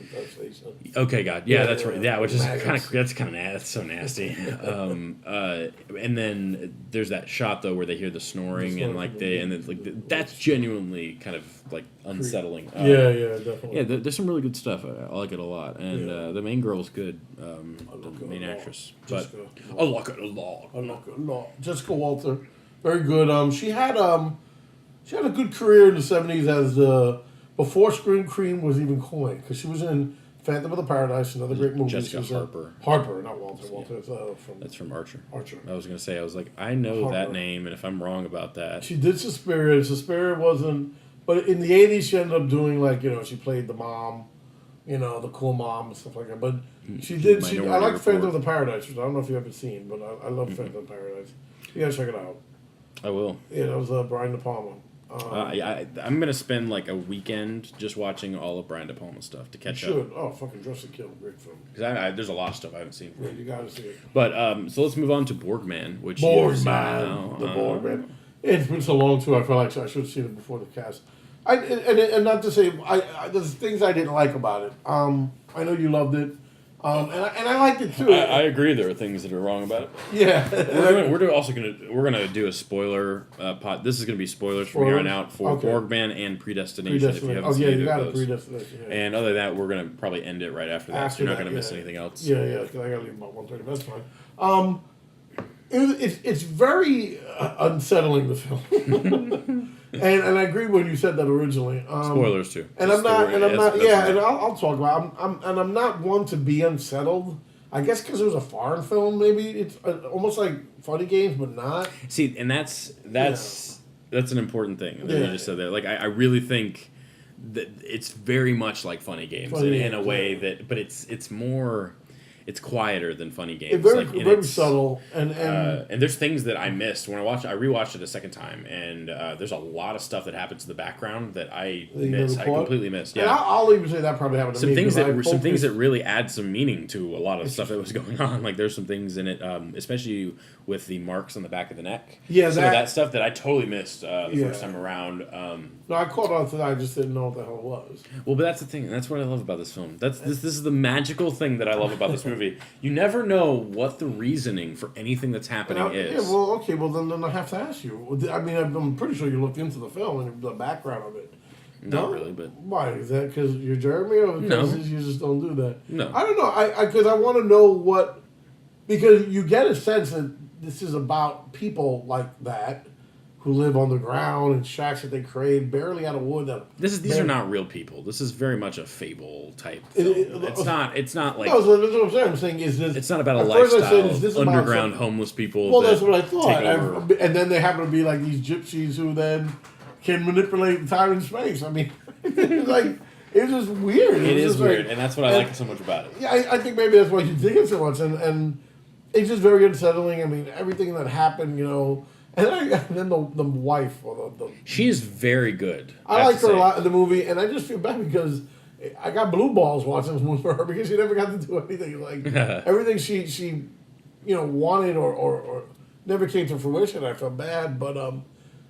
Okay, God, that's right. Yeah, which is that's so nasty. And then there's that shot though where they hear the snoring and that's genuinely kind of like unsettling. Definitely. Yeah, there's some really good stuff. I like it a lot, and the main girl's good. The main actress, but I like it a lot. Jessica Walter, very good. She had a good career in the '70s as before Scream Queen was even coined, because she was in Phantom of the Paradise, another great movie. Jessica Harper. Harper, not Walter. Walter is that's from Archer. Archer. I was gonna say, I was like, I know Harper. That name, and if I'm wrong about that, she did Suspiria. Suspiria wasn't, but in the '80s she ended up doing she played the mom, the cool mom and stuff like that. But she did. I like Phantom of the Paradise, which I don't know if you've ever seen, but I love Phantom of the Paradise. You gotta check it out. I will. Yeah, that was Brian De Palma. I'm gonna spend like a weekend just watching all of Brian De Palma stuff to catch up. Oh, fucking Dress to Kill, great film. Because there's a lot of stuff I haven't seen. Yeah, you gotta see it. But so let's move on to Borgman, which Borgman. It's been so long too. I feel like I should have seen it before the cast. And not to say there's things I didn't like about it. I know you loved it. And I liked it too. I agree. There are things that are wrong about it. Yeah, we're gonna do a spoiler pod. This is gonna be spoilers from here on out for Borgman and Predestination. If you haven't seen either of those. Predestination. Yeah. And other than that, we're gonna probably end it right after that. So you're not gonna miss anything else. Yeah. Because I gotta leave about 1:30. That's fine. It's very unsettling, the film. And I agree when you said that originally. Spoilers too. And I'm not. And I'll talk about. I'm not one to be unsettled. I guess because it was a foreign film, maybe it's almost like Funny Games, but not. See, and that's an important thing that you just said there. Like I really think that it's very much like Funny Games in a way that, but it's more. it's quieter than Funny Games. It's very, like, very subtle, and there's things that I missed when I rewatched it a second time, and there's a lot of stuff that happens in the background that I missed. I completely missed. Yeah, and I'll even say that probably happened to me. Some things that really add some meaning to a lot of stuff that was going on. Like there's some things in it, especially with the marks on the back of the neck. Yeah, some of that stuff that I totally missed the first time around. No, I caught on to that. I just didn't know what the hell it was. Well, but that's the thing. That's what I love about this film. This is the magical thing that I love about this movie. You never know what the reasoning for anything that's happening is. Yeah, well, okay, well then I have to ask you. I mean, I'm pretty sure you looked into the film and the background of it. Not really, but why is that? Because you're Jeremy, or because you just don't do that? No, I don't know. Because I want to know what, because you get a sense that this is about people like that who live underground in shacks that they create barely out of wood. These are not real people. This is very much a fable type film. It's not like. No, so that's what I'm saying. I'm saying is this. It's not about a lifestyle of underground homeless people. Well, that's what I thought. And then they happen to be like these gypsies who then can manipulate time and space. I mean, it's just weird. It is weird, and that's what I like so much about it. Yeah, I think maybe that's why you dig it so much, and it's just very unsettling. I mean, everything that happened, and then the wife, or she is very good. I liked her a lot in the movie, and I just feel bad because I got blue balls watching this movie for her because she never got to do anything. Like everything she wanted or never came to fruition. I felt bad, but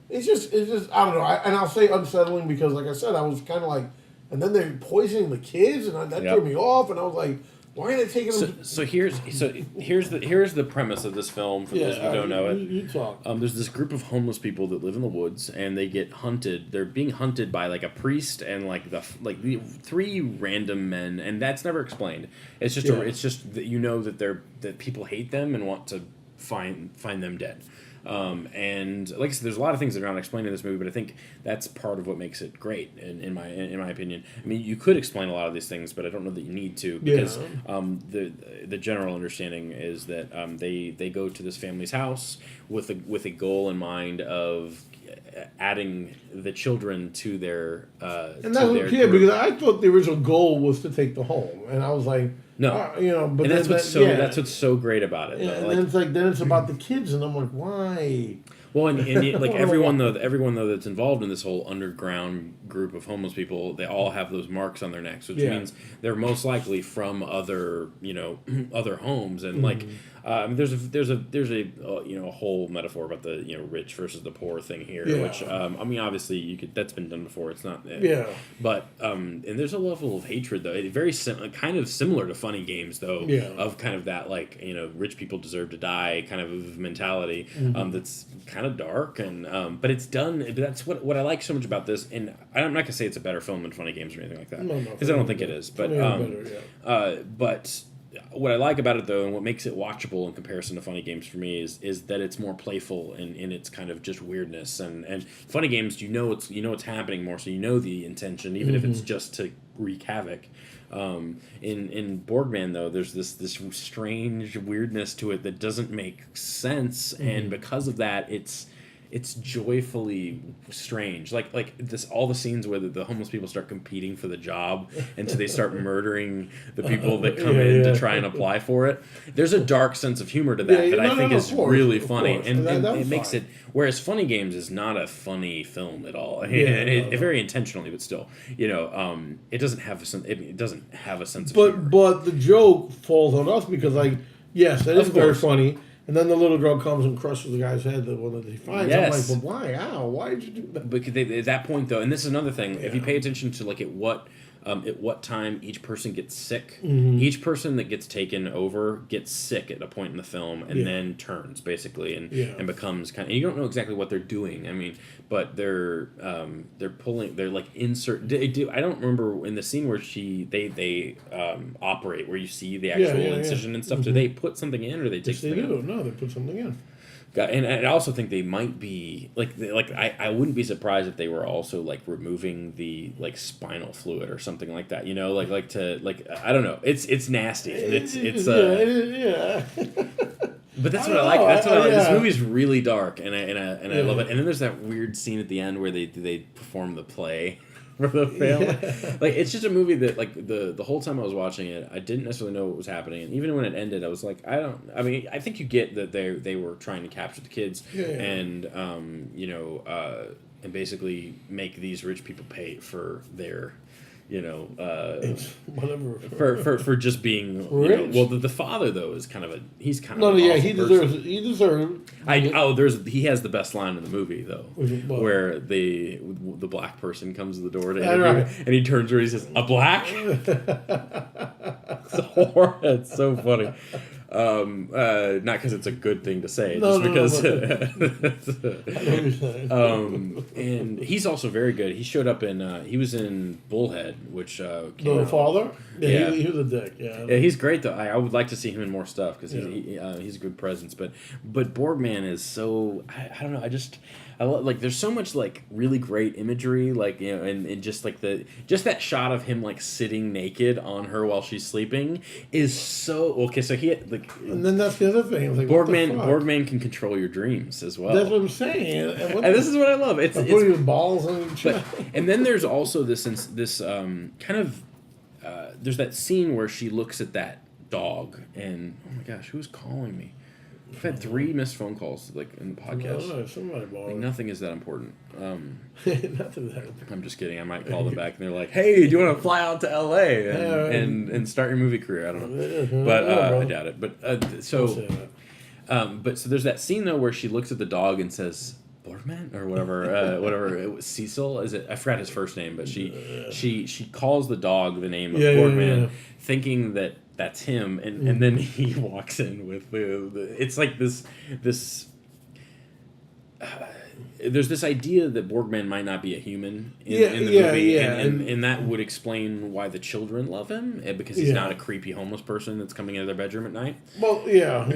it's just I don't know. And I'll say unsettling because, like I said, I was kind of like, and then they're poisoning the kids, and that threw me off, and I was like, why are they taking them? So here's the premise of this film for those who don't know it. You talk. There's this group of homeless people that live in the woods, and they get hunted. They're being hunted by like a priest and the three random men, and that's never explained. It's just it's just that that people hate them and want to find them dead. And like I said, there's a lot of things that are not explained in this movie, but I think that's part of what makes it great, in my opinion. I mean, you could explain a lot of these things, but I don't know that you need to because the general understanding is that they go to this family's house with a goal in mind of adding the children to their and that's group. Because I thought the original goal was to take the home, and I was like. No, but and that's what's so great about it. Yeah, and then it's about the kids, and I'm like, why? Well, and like everyone though that's involved in this whole underground group of homeless people, they all have those marks on their necks, which means they're most likely from other other homes, and there's a whole metaphor about the rich versus the poor thing here, which I mean obviously that's been done before. It's not but and there's a level of hatred though. It very kind of similar to Funny Games though, of kind of that rich people deserve to die kind of mentality. That's kind of dark and but it's done. That's what I like so much about this, and I'm not gonna say it's a better film than Funny Games or anything like that because I don't think it is. But but what I like about it though, and what makes it watchable in comparison to Funny Games for me is that it's more playful in its kind of just weirdness and Funny Games it's happening more, so the intention even if it's just to wreak havoc. In Borgman though, there's this strange weirdness to it that doesn't make sense, and because of that, it's joyfully strange. Like this, all the scenes where the homeless people start competing for the job, and so they start murdering the people that come in to try and apply for it. There's a dark sense of humor to that I think is really funny, and it makes it. Whereas Funny Games is not a funny film at all. Very intentionally, but still, it doesn't have a sense. It doesn't have a sense of humor. But the joke falls on us because, yes, it is very funny. And then the little girl comes and crushes the guy's head, the one that he finds. Yes. I'm like, but why? Ow, why did you do that? Because at that point, though, and this is another thing, if you pay attention to at what time each person gets sick, each person that gets taken over gets sick at a point in the film and then turns, basically, and becomes kind of, and you don't know exactly what they're doing. I mean, but they're pulling, they're like insert. I don't remember in the scene where they operate, where you see the actual incision and stuff. Do they put something in, or do they take something out? No, they put something in. And I also think they might be I wouldn't be surprised if they were also removing the spinal fluid or something like that. I don't know. It's nasty and it's But that's what I like. That's what I like. This movie's really dark and I love it. And then there's that weird scene at the end where they perform the play. for the family. Like, it's just a movie that, like, the whole time I was watching it, I didn't necessarily know what was happening, and even when it ended, I was like, I mean, I think you get that they were trying to capture the kids, and and basically make these rich people pay for their, whatever for just being rich. The father though is kind of he's kind no, of yeah, he deserves he has the best line in the movie though, where the black person comes to the door to interview, and he turns around and he says, "A black?" It's so funny. Not because it's a good thing to say, just because. And he's also very good. He showed up in. He was in Bullhead, which the father. Yeah, he was a dick. Yeah, he's great though. I would like to see him in more stuff because he's a good presence. But Borgman is so. I don't know. I love, like, there's so much like really great imagery, like, and just like that shot of him like sitting naked on her while she's sleeping is so okay. So he like, and then that's the other thing. Like, Borgman can control your dreams as well. That's what I'm saying. And this is what I love. It's putting his balls on your chest. And then there's also this kind of there's that scene where she looks at that dog and, oh my gosh, who's calling me? I've had 3 missed phone calls like in the podcast. No, somebody like, nothing is that important. Nothing that important. I'm just kidding. I might call them back and they're like, "Hey, do you want to fly out to L.A. and start your movie career?" I don't know, but I doubt it. But so there's that scene though where she looks at the dog and says, "Borgman," or whatever, whatever. It was Cecil. Is it? I forgot his first name, but she calls the dog the name of Borgman, thinking that that's him, and then he walks in with the it's like this there's this idea that Borgman might not be a human in the movie, and that would explain why the children love him, because he's not a creepy homeless person that's coming into their bedroom at night. Well, and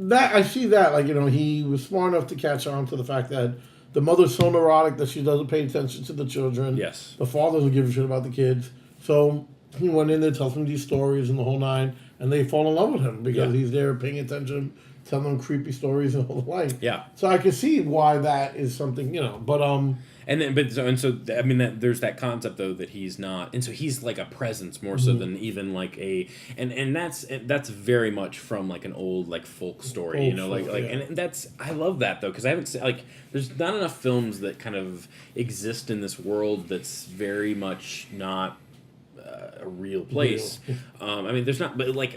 that I see that, like, he was smart enough to catch on to the fact that the mother's so neurotic that she doesn't pay attention to the children. Yes, the father doesn't give a shit about the kids, so he went in there, tells them these stories and the whole nine, and they fall in love with him because he's there paying attention, telling them creepy stories and all the like. Yeah. So I can see why that is something, but I mean, that there's that concept though that he's not, and so he's like a presence more so than even like and that's very much from like an old like folk story, and that's, I love that though, because I haven't seen, like, there's not enough films that kind of exist in this world that's very much not a real place. I mean, there's not, but like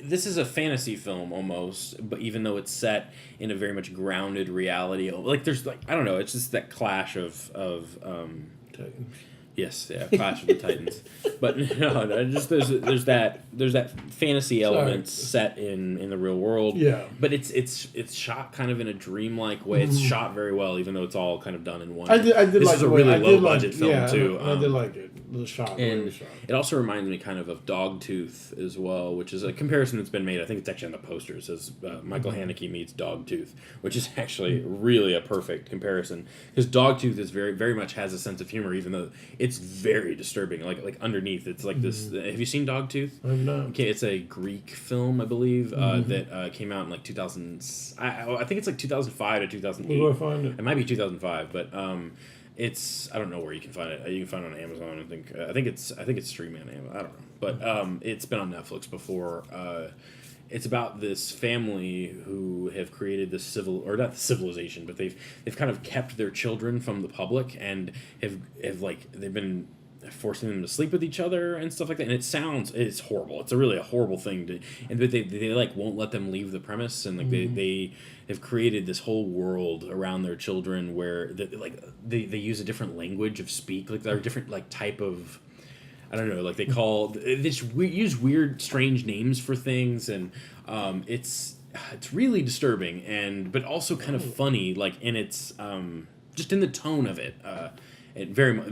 this is a fantasy film almost, but even though it's set in a very much grounded reality, like there's like, I don't know, it's just that clash of Titans. Yes, Clash of the Titans. But no, just there's that fantasy element set in the real world. Yeah. But it's shot kind of in a dreamlike way. It's shot very well, even though it's all kind of done in one. I did this like is a really low budget film too. I did like it. The shot. And it also reminds me kind of Dogtooth as well, which is a comparison that's been made. I think it's actually on the poster. It says Michael Haneke meets Dogtooth, which is actually really a perfect comparison, because Dogtooth is very, very much has a sense of humor, even though it's very disturbing. Like underneath, it's like this. Have you seen Dogtooth? I've not. Okay, it's a Greek film, I believe, that came out in like 2000. I think it's like 2005 to 2008. Where do I find it? It might be 2005, but it's, I don't know where you can find it. You can find it on Amazon. I think it's streaming on Amazon. I don't know, but it's been on Netflix before. It's about this family who have created this civilization, but they've kind of kept their children from the public, and have like, they've been forcing them to sleep with each other and stuff like that. And it's horrible. It's a horrible thing but they like won't let them leave the premise, and like they have created this whole world around their children where they use a different language of speak, like they're a different like type of, I don't know, like they use weird, strange names for things, and it's really disturbing, but also kind of funny, like, and it's just in the tone of it, it very much,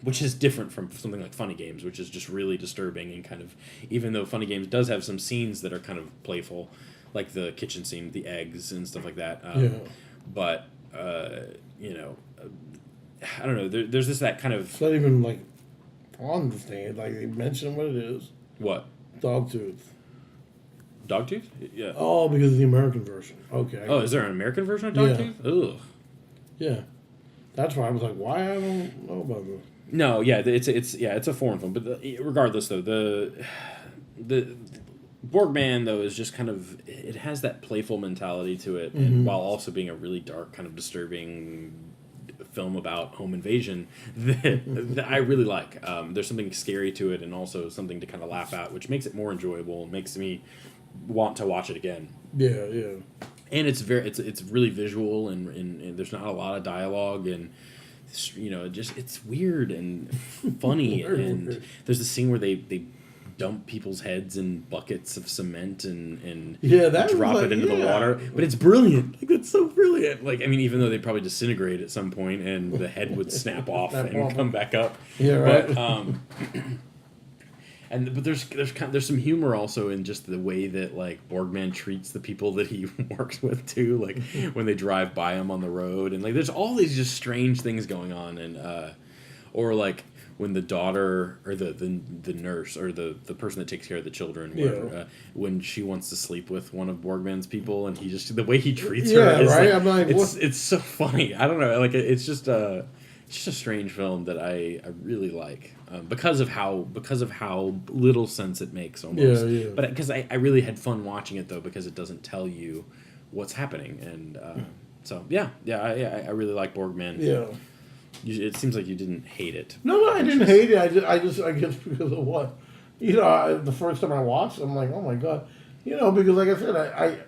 which is different from something like Funny Games, which is just really disturbing, and kind of, even though Funny Games does have some scenes that are kind of playful, like the kitchen scene, the eggs and stuff like that, but I don't know, there's this, that kind of, it's not even like on the thing, like they mention what it is. What? Dogtooth. Dogtooth? Yeah. Oh, because of the American version. Okay. Oh, is there an American version of Dogtooth? Yeah. Ugh. Yeah. That's why I was like, why I don't know about this. No, yeah, it's a foreign film, but regardless though, the Borgman though is just kind of, it has that playful mentality to it, and while also being a really dark, kind of disturbing film about home invasion that I really like. There's something scary to it, and also something to kind of laugh at, which makes it more enjoyable. Makes me want to watch it again. Yeah. And it's really visual, and there's not a lot of dialogue, and it's weird and funny. And there's a scene where they dump people's heads in buckets of cement and drop it into the water. But it's brilliant. Like, it's so brilliant. Like, I mean, even though they probably disintegrate at some point and the head would snap off and come back up. Yeah, right. But there's some humor also in just the way that, like, Borgman treats the people that he works with too, like when they drive by him on the road, and like there's all these just strange things going on, and or like when the daughter or the nurse or the person that takes care of the children, whatever, when she wants to sleep with one of Borgman's people, and he just, the way he treats her is right. Like, I'm like, it's so funny. I don't know, like it's just a strange film that I really like, because of how little sense it makes almost. Yeah. But because I really had fun watching it though, because it doesn't tell you what's happening, and so I really like Borgman. Yeah. It seems like you didn't hate it. No, I didn't hate it. I guess because of what, the first time I watched it, I'm like, oh my god, because like I said,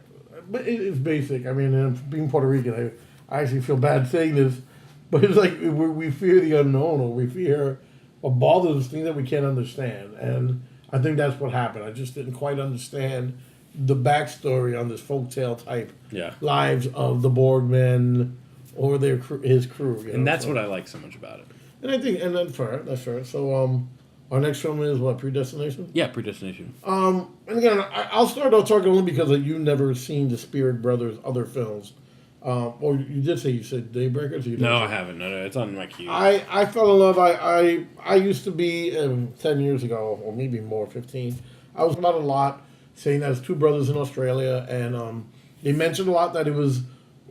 but it's basic. I mean, being Puerto Rican, I actually feel bad saying this, but it's like we fear the unknown, or we fear or bothers us, things that we can't understand, and I think that's what happened. I just didn't quite understand the backstory on this folktale type lives of the Borgman or his crew. And that's what I like so much about it. And I think, and that's fair. So, our next film is what, Predestination? Yeah, Predestination. And again, I'll start out talking only because you've never seen the Spirit Brothers' other films. Or you said Daybreakers? No, I haven't. No, it's on my queue. I fell in love. I used to be, 10 years ago, or maybe more, 15. I was about a lot saying that it's two brothers in Australia, and they mentioned a lot that it was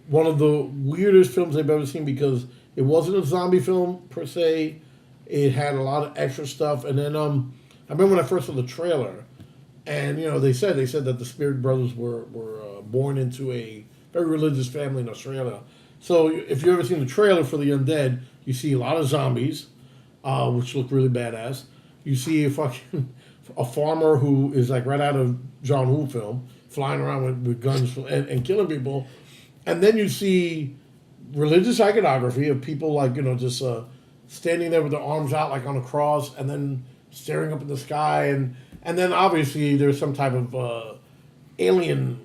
one of the weirdest films they've ever seen, because it wasn't a zombie film per se. It had a lot of extra stuff. And then I remember when I first saw the trailer, and they said that the Spirit Brothers were born into a very religious family in Australia. So if you've ever seen the trailer for The Undead, you see a lot of zombies, which look really badass. You see a farmer who is like right out of John Woo film, flying around with guns and killing people. And then you see religious iconography of people like, just standing there with their arms out like on a cross, and then staring up at the sky. And then obviously there's some type of alien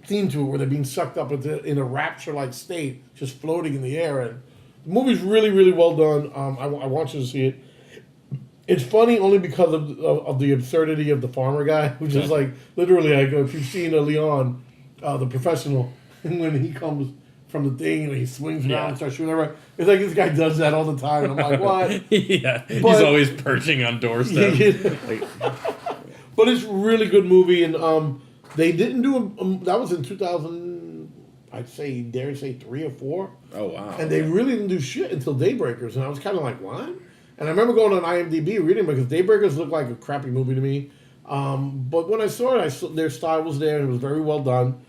theme to it, where they're being sucked up in a rapture-like state, just floating in the air. And the movie's really, really well done. I want you to see it. It's funny only because of the absurdity of the farmer guy, which is like, literally, if you've seen Leon, the professional, when he comes from the thing and he swings around and starts shooting everybody, it's like this guy does that all the time, and I'm like, what? He's always perching on doorsteps. But it's a really good movie, and they didn't do that was in 2000, I'd say, dare say 3 or 4. Oh wow! And they really didn't do shit until Daybreakers, and I was kind of like, what? And I remember going on IMDb reading, because Daybreakers looked like a crappy movie to me. But when I saw it, their style was there, and it was very well done.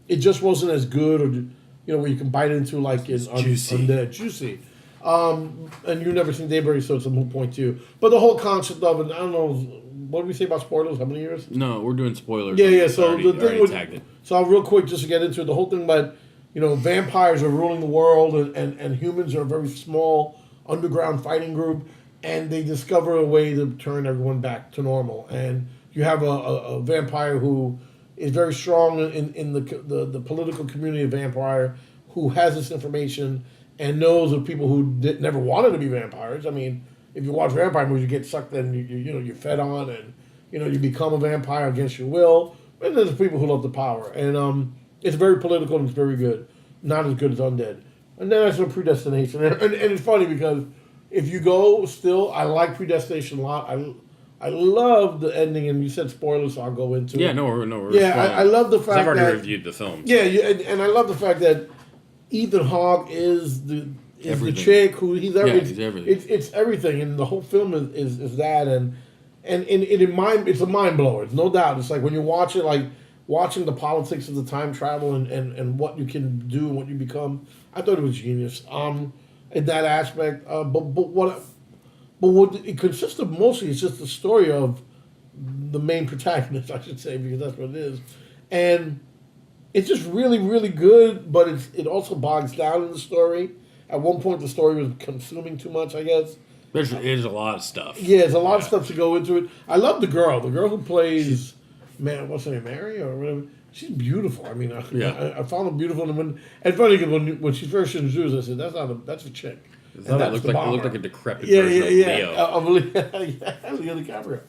It just wasn't as good, or where you can bite into like it's Undead, juicy. And you've never seen Daybreakers, so it's a moot point too. But the whole concept of it, I don't know, what did we say about spoilers? How many years? No, we're doing spoilers. Yeah. So the thing with, tagged it. So real quick, just to get into it, the whole thing about vampires are ruling the world, and humans are a very small underground fighting group, and they discover a way to turn everyone back to normal. And you have a vampire who is very strong in the political community of vampire, who has this information and knows of people who never wanted to be vampires. I mean, if you watch vampire movies, you get sucked in, you're fed on, and you become a vampire against your will. And there's people who love the power, and it's very political and it's very good. Not as good as Undead. And then I saw Predestination, and it's funny because if you go still, I like Predestination a lot. I love the ending, and you said spoilers, so I'll go into it. Yeah, no, we're I love the fact I've already that reviewed the film. So. Yeah, and I love the fact that Ethan Hawke is is the chick who he's everything. He's everything. It's everything, and the whole film is that, and it's a mind blower. It's no doubt. It's like when you watch it, like watching the politics of the time travel and what you can do and what you become. I thought it was genius. In that aspect, but what it consists of mostly is just the story of the main protagonist, I should say, because that's what it is, and it's just really, really good. But it also bogs down in the story. At one point, the story was consuming too much, I guess. There's a lot of stuff. Yeah, there's a lot of stuff to go into it. I love the girl who plays, what's her name, Mary or whatever. She's beautiful. I mean, I found her beautiful. And funny because when she first introduced, I said, that's a chick. It looked like a decrepit version of Leo. Leo DiCaprio.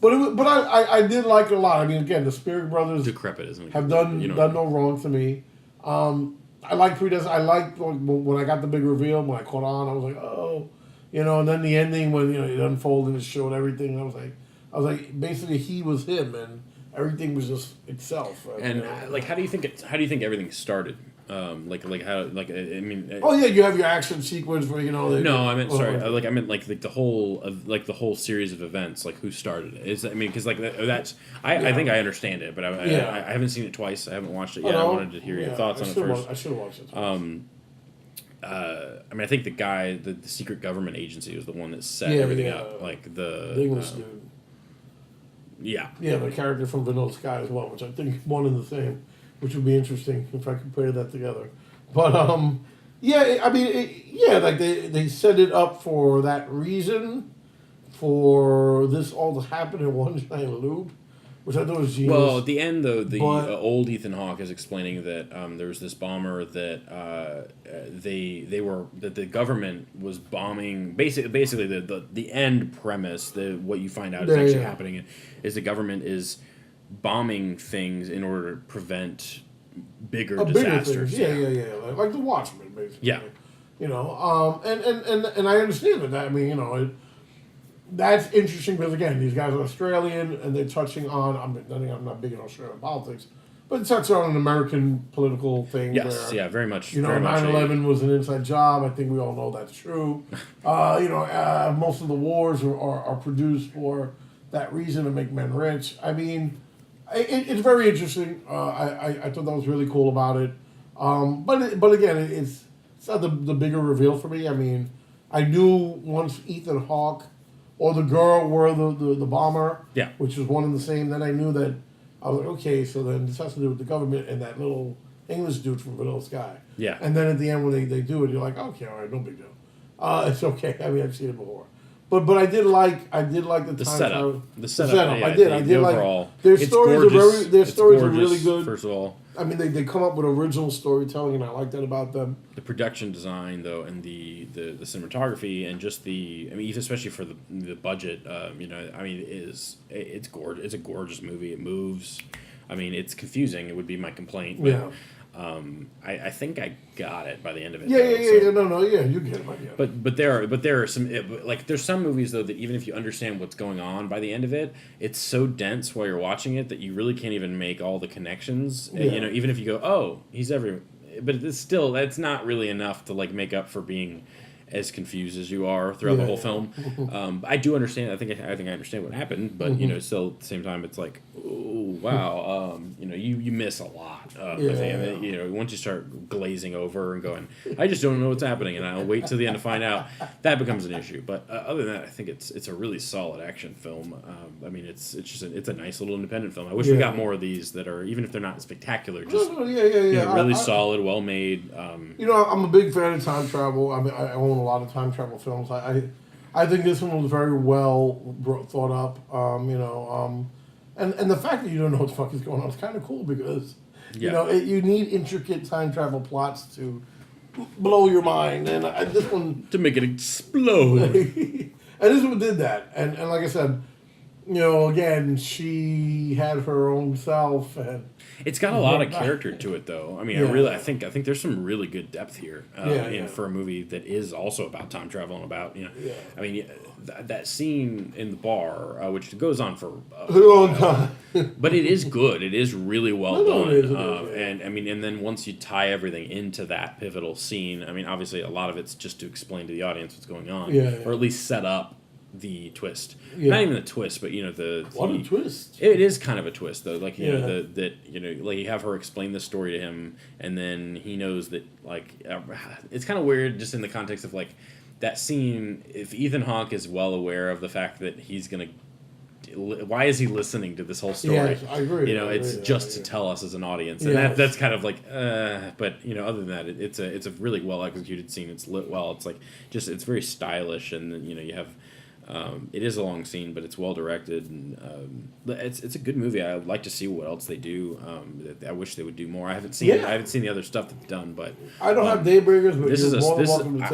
But I did like it a lot. I mean, again, the Spirit Brothers decrepit isn't have done no wrong to me. I like Predestination. I liked when I got the big reveal, when I caught on, I was like, oh, and then the ending when it unfolded and it showed everything. I was like, basically he was him, and everything was just itself. And how do you think everything started? I mean. Oh yeah, you have your action sequence where No, I meant sorry. I meant the whole series of events. Like who started it? Because that's. I think I understand it, but I haven't seen it twice. I haven't watched it yet. I wanted to hear your thoughts on it first. I should have watched it. I mean, I think the guy, the secret government agency, was the one that set everything up. Like the English dude. Yeah. Yeah, the character from Vanilla Sky as well, which I think is one and the same, which would be interesting if I could pair that together. But yeah, I mean, like they set it up for that reason, for this all to happen in one giant loop, which I thought was genius. Well, at the end, though, the old Ethan Hawke is explaining that there was this bomber that that the government was bombing. Basically, the end premise, what you find out is actually happening, is the government is bombing things in order to prevent bigger disasters. Yeah. Like the Watchmen, basically. Yeah. And I understand that. I mean, that's interesting because, again, these guys are Australian and they're touching on, I'm not big in Australian politics, but it touches on an American political thing. Yes, where, very much. 9/11 was an inside job. I think we all know that's true. Most of the wars are produced for that reason, to make men rich. I mean, it's very interesting. I thought that was really cool about it. But again, it's not the bigger reveal for me. I mean, I knew once Ethan Hawke or the girl were the bomber, which was one and the same. Then I knew that I was like, okay, so then this has to do with the government and that little English dude from Vanilla Sky. Yeah. And then at the end when they do it, you're like, okay, all right, no big deal. It's okay. I mean, I've seen it before. But I did like the setup. The setup. Yeah, I did overall, like their stories are really good. First of all, I mean, they come up with original storytelling, and I like that about them. The production design, though, and the cinematography, and just especially for the budget, I mean, it's gorgeous. It's a gorgeous movie. It moves. I mean, it's confusing. It would be my complaint. But, I think I got it by the end of it. You get it. But there are some there's some movies though that even if you understand what's going on by the end of it, it's so dense while you're watching it that you really can't even make all the connections. Yeah. Even if you go, oh, he's everywhere, but it's still that's not really enough to make up for being as confused as you are throughout the whole film. I do understand. I think I understand what happened, but still at the same time, it's like, oh wow, you miss a lot. Once you start glazing over and going, I just don't know what's happening, and I'll wait till the end to find out. That becomes an issue. But other than that, I think it's a really solid action film. I mean, it's a nice little independent film. I wish we got more of these that are, even if they're not spectacular, just really solid, well made. I'm a big fan of time travel. I mean, I own a lot of time travel films. I think this one was very well thought up. And the fact that you don't know what the fuck is going on is kind of cool because you need intricate time travel plots to blow your mind, and this one to make it explode. And this one did that. And like I said, again, she had her own self, and it's got a lot of character to it, though. I mean, I think there's some really good depth here. For a movie that is also about time travel and about I mean, that scene in the bar, which goes on for a long time, but it is good. It is really well done. It is, and I mean, and then once you tie everything into that pivotal scene, I mean, obviously a lot of it's just to explain to the audience what's going on, or at least set up the twist. Not even the twist, but what a twist. It is kind of a twist, though. Like like you have her explain the story to him, and then he knows that it's kind of weird just in the context of that scene. If Ethan Hawke is well aware of the fact that he's gonna, why is he listening to this whole story? Yes, I agree. It's just to tell us as an audience, and that's kind of but other than that, it's a really well executed scene. It's lit well. It's it's very stylish, and then you have. It is a long scene, but it's well directed, and it's a good movie. I'd like to see what else they do. I wish they would do more. I haven't seen the other stuff that's done, but I don't have Daybreakers. But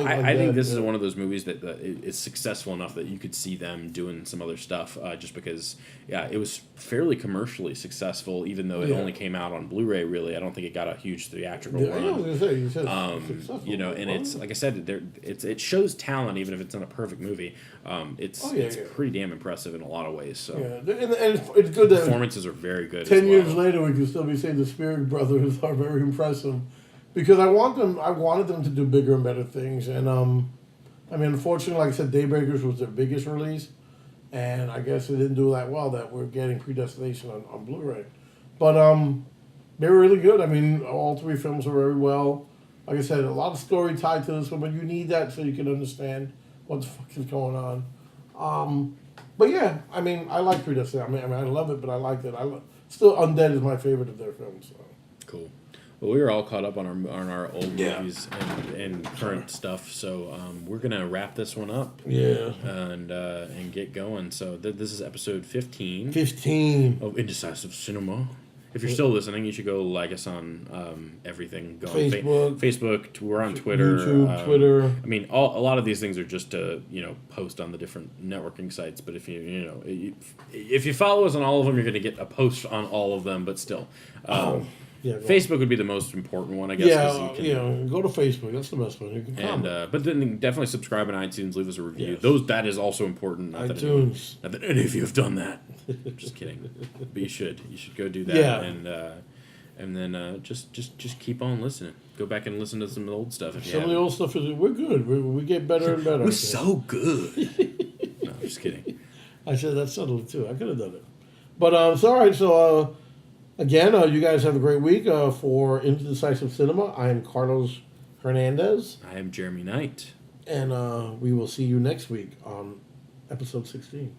I think this is one of those movies that is successful enough that you could see them doing some other stuff. Just because, it was fairly commercially successful, even though it only came out on Blu-ray. Really, I don't think it got a huge theatrical run. I was gonna say, and it's like I said, it shows talent, even if it's not a perfect movie. It's pretty damn impressive in a lot of ways. So and it's good that performances are very good. 10 years later, we can still be saying the Spirit Brothers are very impressive, because I wanted them to do bigger and better things. And I mean, unfortunately, like I said, Daybreakers was their biggest release, and I guess it didn't do that well that we're getting Predestination on Blu-ray. But they were really good. I mean, all three films are very well. Like I said, a lot of story tied to this one, but you need that so you can understand what the fuck is going on. But yeah, I mean, I like Predestination. I mean, I love it, but I liked it. Still, Undead is my favorite of their films. So. Cool. Well, we were all caught up on our old movies and current stuff, so we're gonna wrap this one up. Yeah. And get going. So this is episode 15. 15 of Indecisive Cinema. If you're still listening, you should go like us on everything. Go Facebook. Facebook. We're on Twitter. YouTube, Twitter. I mean, a lot of these things are just to post on the different networking sites. But if if you follow us on all of them, you're going to get a post on all of them. But still, Facebook would be the most important one, I guess. Go to Facebook. That's the best one. You can comment. But then definitely subscribe on iTunes. Leave us a review. Yes. That is also important. Not iTunes. Not that any of you have done that. Just kidding. But you should. You should go do that. Yeah. And then just keep on listening. Go back and listen to some old stuff. Some of the old stuff we're good. We get better and better. We're so good. No, I'm just kidding. I said that subtly too. I could have done it. But it's all right. So again, you guys have a great week for Indecisive Cinema. I am Carlos Hernandez. I am Jeremy Knight. And we will see you next week on episode 16.